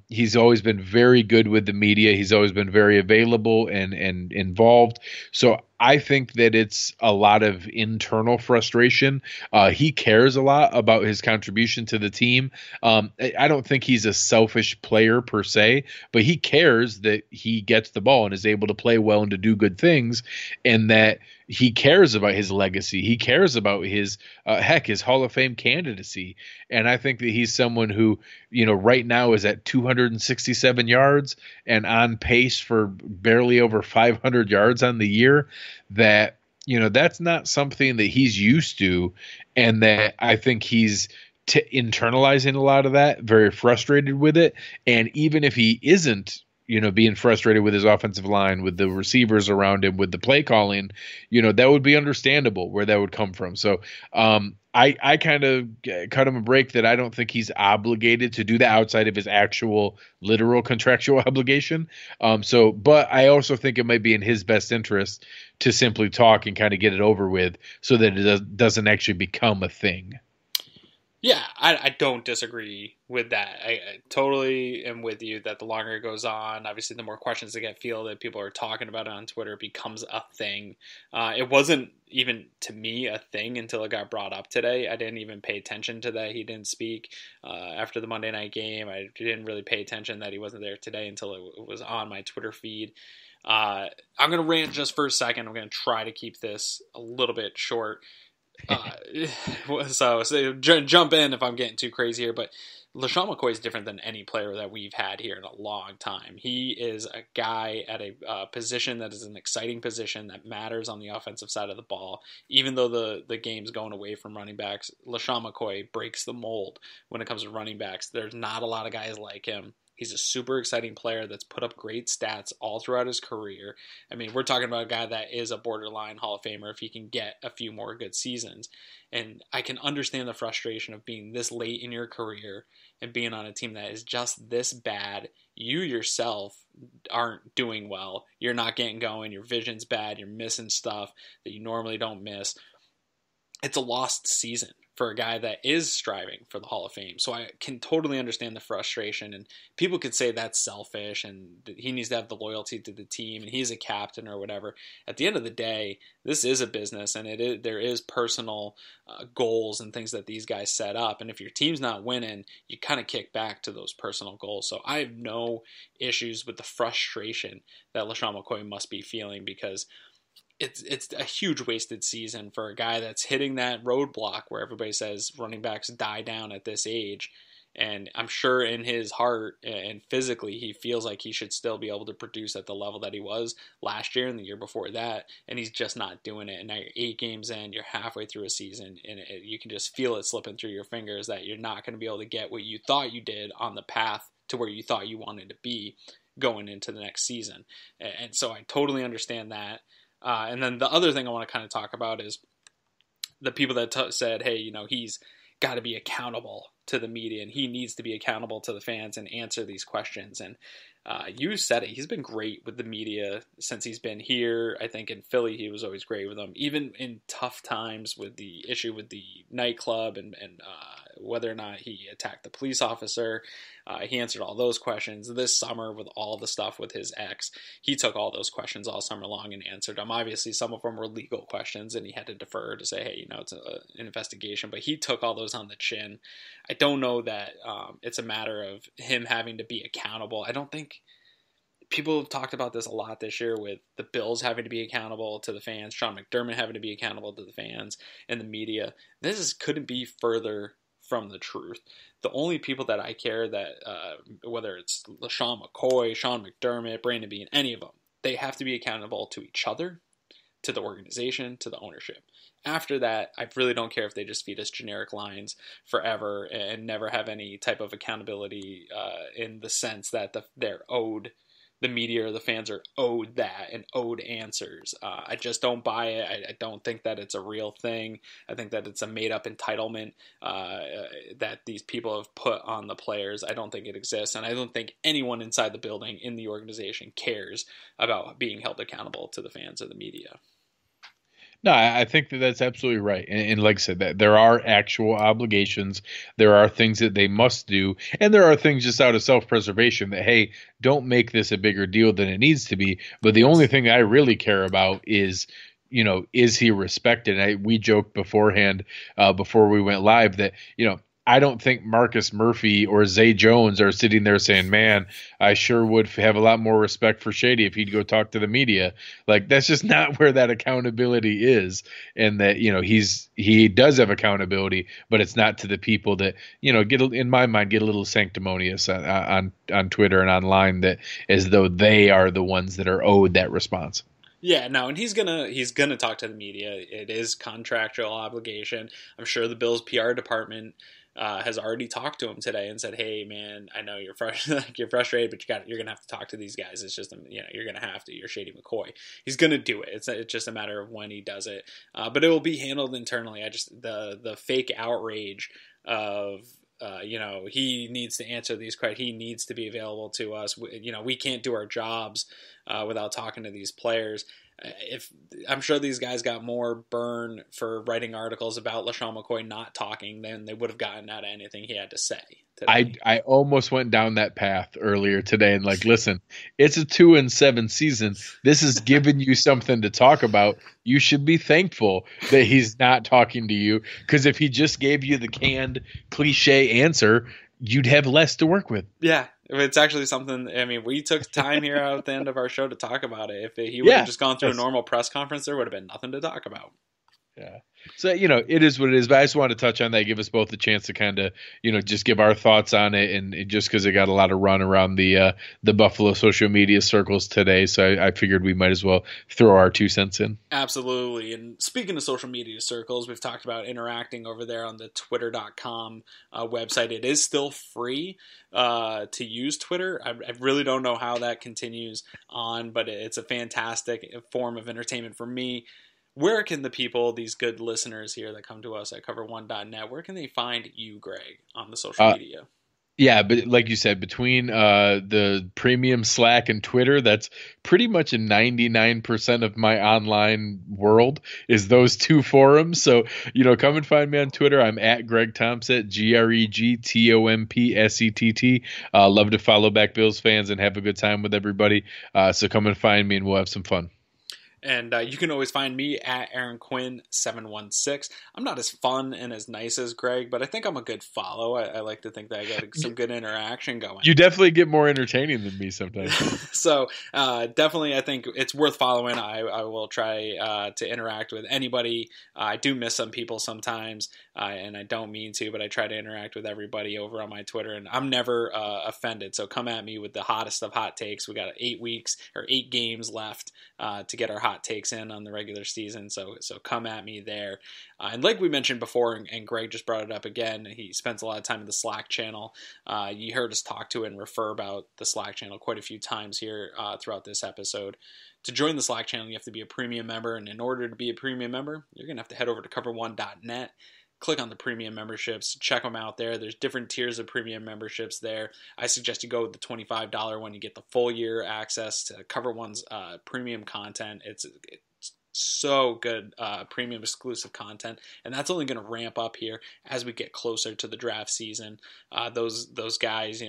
He's always been very good with the media. He's always been very available and involved. So I think that it's a lot of internal frustration. He cares a lot about his contribution to the team. I don't think he's a selfish player per se, but he cares that he gets the ball and is able to play well and to do good things, and that he cares about his legacy. He cares about his his Hall of Fame candidacy. And I think that he's someone who, right now is at 267 yards and on pace for barely over 500 yards on the year. That, that's not something that he's used to. And that I think he's internalizing a lot of that, very frustrated with it. And even if he isn't, being frustrated with his offensive line, with the receivers around him, with the play calling, that would be understandable where that would come from. So I kind of cut him a break that I don't think he's obligated to do that outside of his actual literal contractual obligation. But I also think it might be in his best interest to simply talk and kind of get it over with so that it doesn't actually become a thing. Yeah, I don't disagree with that. I totally am with you that the longer it goes on, obviously the more questions that get fielded, people are talking about it on Twitter, it becomes a thing. It wasn't even, to me, a thing until it got brought up today. I didn't even pay attention to that. He didn't speak after the Monday night game. I didn't really pay attention that he wasn't there today until it was on my Twitter feed. I'm going to rant just for a second. I'm going to try to keep this a little bit short. So jump in if I'm getting too crazy here, but LaShawn McCoy is different than any player that we've had here in a long time. He is a guy at a position that is an exciting position that matters on the offensive side of the ball. Even though the game's going away from running backs, LaShawn McCoy breaks the mold when it comes to running backs. There's not a lot of guys like him. He's a super exciting player that's put up great stats all throughout his career. I mean, we're talking about a guy that is a borderline Hall of Famer if he can get a few more good seasons. And I can understand the frustration of being this late in your career and being on a team that is just this bad. You yourself aren't doing well. You're not getting going. Your vision's bad. You're missing stuff that you normally don't miss. It's a lost season for a guy that is striving for the Hall of Fame. So I can totally understand the frustration, and people could say that's selfish and that he needs to have the loyalty to the team and he's a captain or whatever. At the end of the day, this is a business, and there is personal goals and things that these guys set up. And if your team's not winning, you kind of kick back to those personal goals. So I have no issues with the frustration that LaShawn McCoy must be feeling, because it's a huge wasted season for a guy that's hitting that roadblock where everybody says running backs die down at this age, And I'm sure in his heart and physically, he feels like he should still be able to produce at the level that he was last year and the year before that. And he's just not doing it. And now you're 8 games in, you're halfway through a season, and you can just feel it slipping through your fingers that you're not going to be able to get what you thought you did on the path to where you thought you wanted to be going into the next season. And so I totally understand that. And then the other thing I want to kind of talk about is the people that said, hey, he's got to be accountable to the media and he needs to be accountable to the fans and answer these questions. And you said it. He's been great with the media since he's been here. I think in Philly, he was always great with them, even in tough times with the issue with the nightclub and whether or not he attacked the police officer. He answered all those questions. This summer with all the stuff with his ex, he took all those questions all summer long and answered them. Obviously, some of them were legal questions and he had to defer to say, hey, it's an investigation, but he took all those on the chin. I don't know that it's a matter of him having to be accountable. I don't think people have talked about this a lot this year with the Bills having to be accountable to the fans, Sean McDermott having to be accountable to the fans and the media. This couldn't be further from the truth. The only people that I care that, whether it's LaShawn McCoy, Sean McDermott, Brandon Beane, any of them, they have to be accountable to each other, to the organization, to the ownership. After that, I really don't care if they just feed us generic lines forever and never have any type of accountability in the sense that they're owed, the media or the fans are owed that and owed answers. I just don't buy it. I don't think that it's a real thing. I think that it's a made-up entitlement that these people have put on the players. I don't think it exists, and I don't think anyone inside the building in the organization cares about being held accountable to the fans or the media. No, I think that's absolutely right. And like I said, that there are actual obligations. There are things that they must do. And there are things just out of self-preservation that, hey, don't make this a bigger deal than it needs to be. But the only thing I really care about is, is he respected? We joked beforehand, before we went live that, I don't think Marcus Murphy or Zay Jones are sitting there saying, man, I sure would have a lot more respect for Shady if he'd go talk to the media. Like, that's just not where that accountability is. And that, he does have accountability, but it's not to the people that, in my mind, get a little sanctimonious on Twitter and online, that as though they are the ones that are owed that response. Yeah, no, and he's gonna talk to the media. It is contractual obligation. I'm sure the Bills PR department has already talked to him today and said, "Hey, man, I know you're frustrated, but you're gonna have to talk to these guys. It's just, you're gonna have to. You're Shady McCoy. He's gonna do it. It's just a matter of when he does it. But it will be handled internally. The fake outrage of he needs to answer these questions. He needs to be available to us. We can't do our jobs without talking to these players. If I'm sure these guys got more burn for writing articles about LaShawn McCoy not talking than they would have gotten out of anything he had to say today. I almost went down that path earlier today and listen, it's a 2-7 season. This is giving you something to talk about. You should be thankful that he's not talking to you, because if he just gave you the canned cliche answer, you'd have less to work with. Yeah. It's actually something, we took time here at the end of our show to talk about it. If he would have just gone through a normal press conference, there would have been nothing to talk about. Yeah. So, it is what it is. But I just wanted to touch on that, give us both a chance to kind of, just give our thoughts on it. And just because it got a lot of run around the Buffalo social media circles today. So I figured we might as well throw our 2 cents in. Absolutely. And speaking of social media circles, we've talked about interacting over there on the twitter.com website. It is still free to use Twitter. I really don't know how that continues on, but it's a fantastic form of entertainment for me. Where can the people, these good listeners here that come to us at cover1.net, where can they find you, Greg, on the social media? Yeah, but like you said, between the premium Slack and Twitter, that's pretty much a 99% of my online world is those 2 forums. So, come and find me on Twitter. I'm at Greg Thompsett, GregTompsett. Love to follow back Bills fans and have a good time with everybody. So come and find me and we'll have some fun. And you can always find me at Aaron Quinn 716. I'm not as fun and as nice as Greg, but I think I'm a good follow. I like to think that I got some good interaction going. You definitely get more entertaining than me sometimes. So definitely, I think it's worth following. I will try to interact with anybody. I do miss some people sometimes, and I don't mean to, but I try to interact with everybody over on my Twitter, and I'm never offended. So come at me with the hottest of hot takes. We got 8 games left to get our hot takes in on the regular season. So come at me there. And like we mentioned before, and Greg just brought it up again, he spends a lot of time in the Slack channel. You heard us talk to and refer about the Slack channel quite a few times here throughout this episode. To join the Slack channel, you have to be a premium member. And in order to be a premium member, you're going to have to head over to cover1.net. Click on the premium memberships, check them out there. There's different tiers of premium memberships there. I suggest you go with the $25 one. You get the full year access to Cover One's premium content. It's so good, premium exclusive content, and that's only going to ramp up here as we get closer to the draft season. Those guys,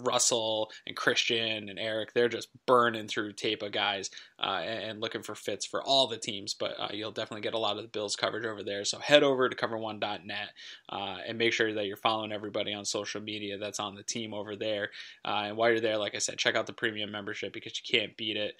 Russell and Christian and Eric, they're just burning through tape of guys and looking for fits for all the teams, but you'll definitely get a lot of the Bills coverage over there. So head over to cover1.net and make sure that you're following everybody on social media that's on the team over there. And while you're there, like I said, check out the premium membership because you can't beat it.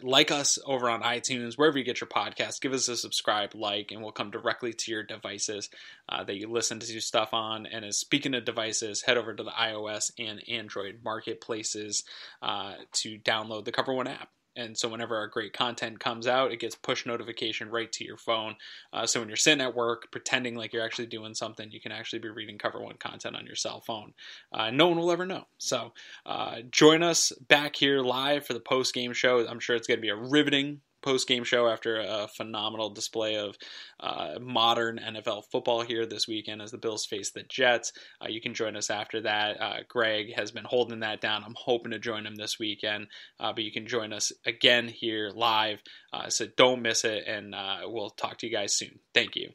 Like us over on iTunes, wherever you get your podcast, give us a subscribe, and we'll come directly to your devices that you listen to stuff on. And speaking of devices, head over to the iOS and Android marketplaces to download the Cover One app. And so whenever our great content comes out, it gets push notification right to your phone. So when you're sitting at work, pretending like you're actually doing something, you can actually be reading Cover One content on your cell phone. No one will ever know. So join us back here live for the post-game show. I'm sure it's going to be a riveting post-game show after a phenomenal display of modern NFL football here this weekend as the Bills face the Jets. You can join us after that. Greg has been holding that down. I'm hoping to join him this weekend, but you can join us again here live. So don't miss it, and we'll talk to you guys soon. Thank you.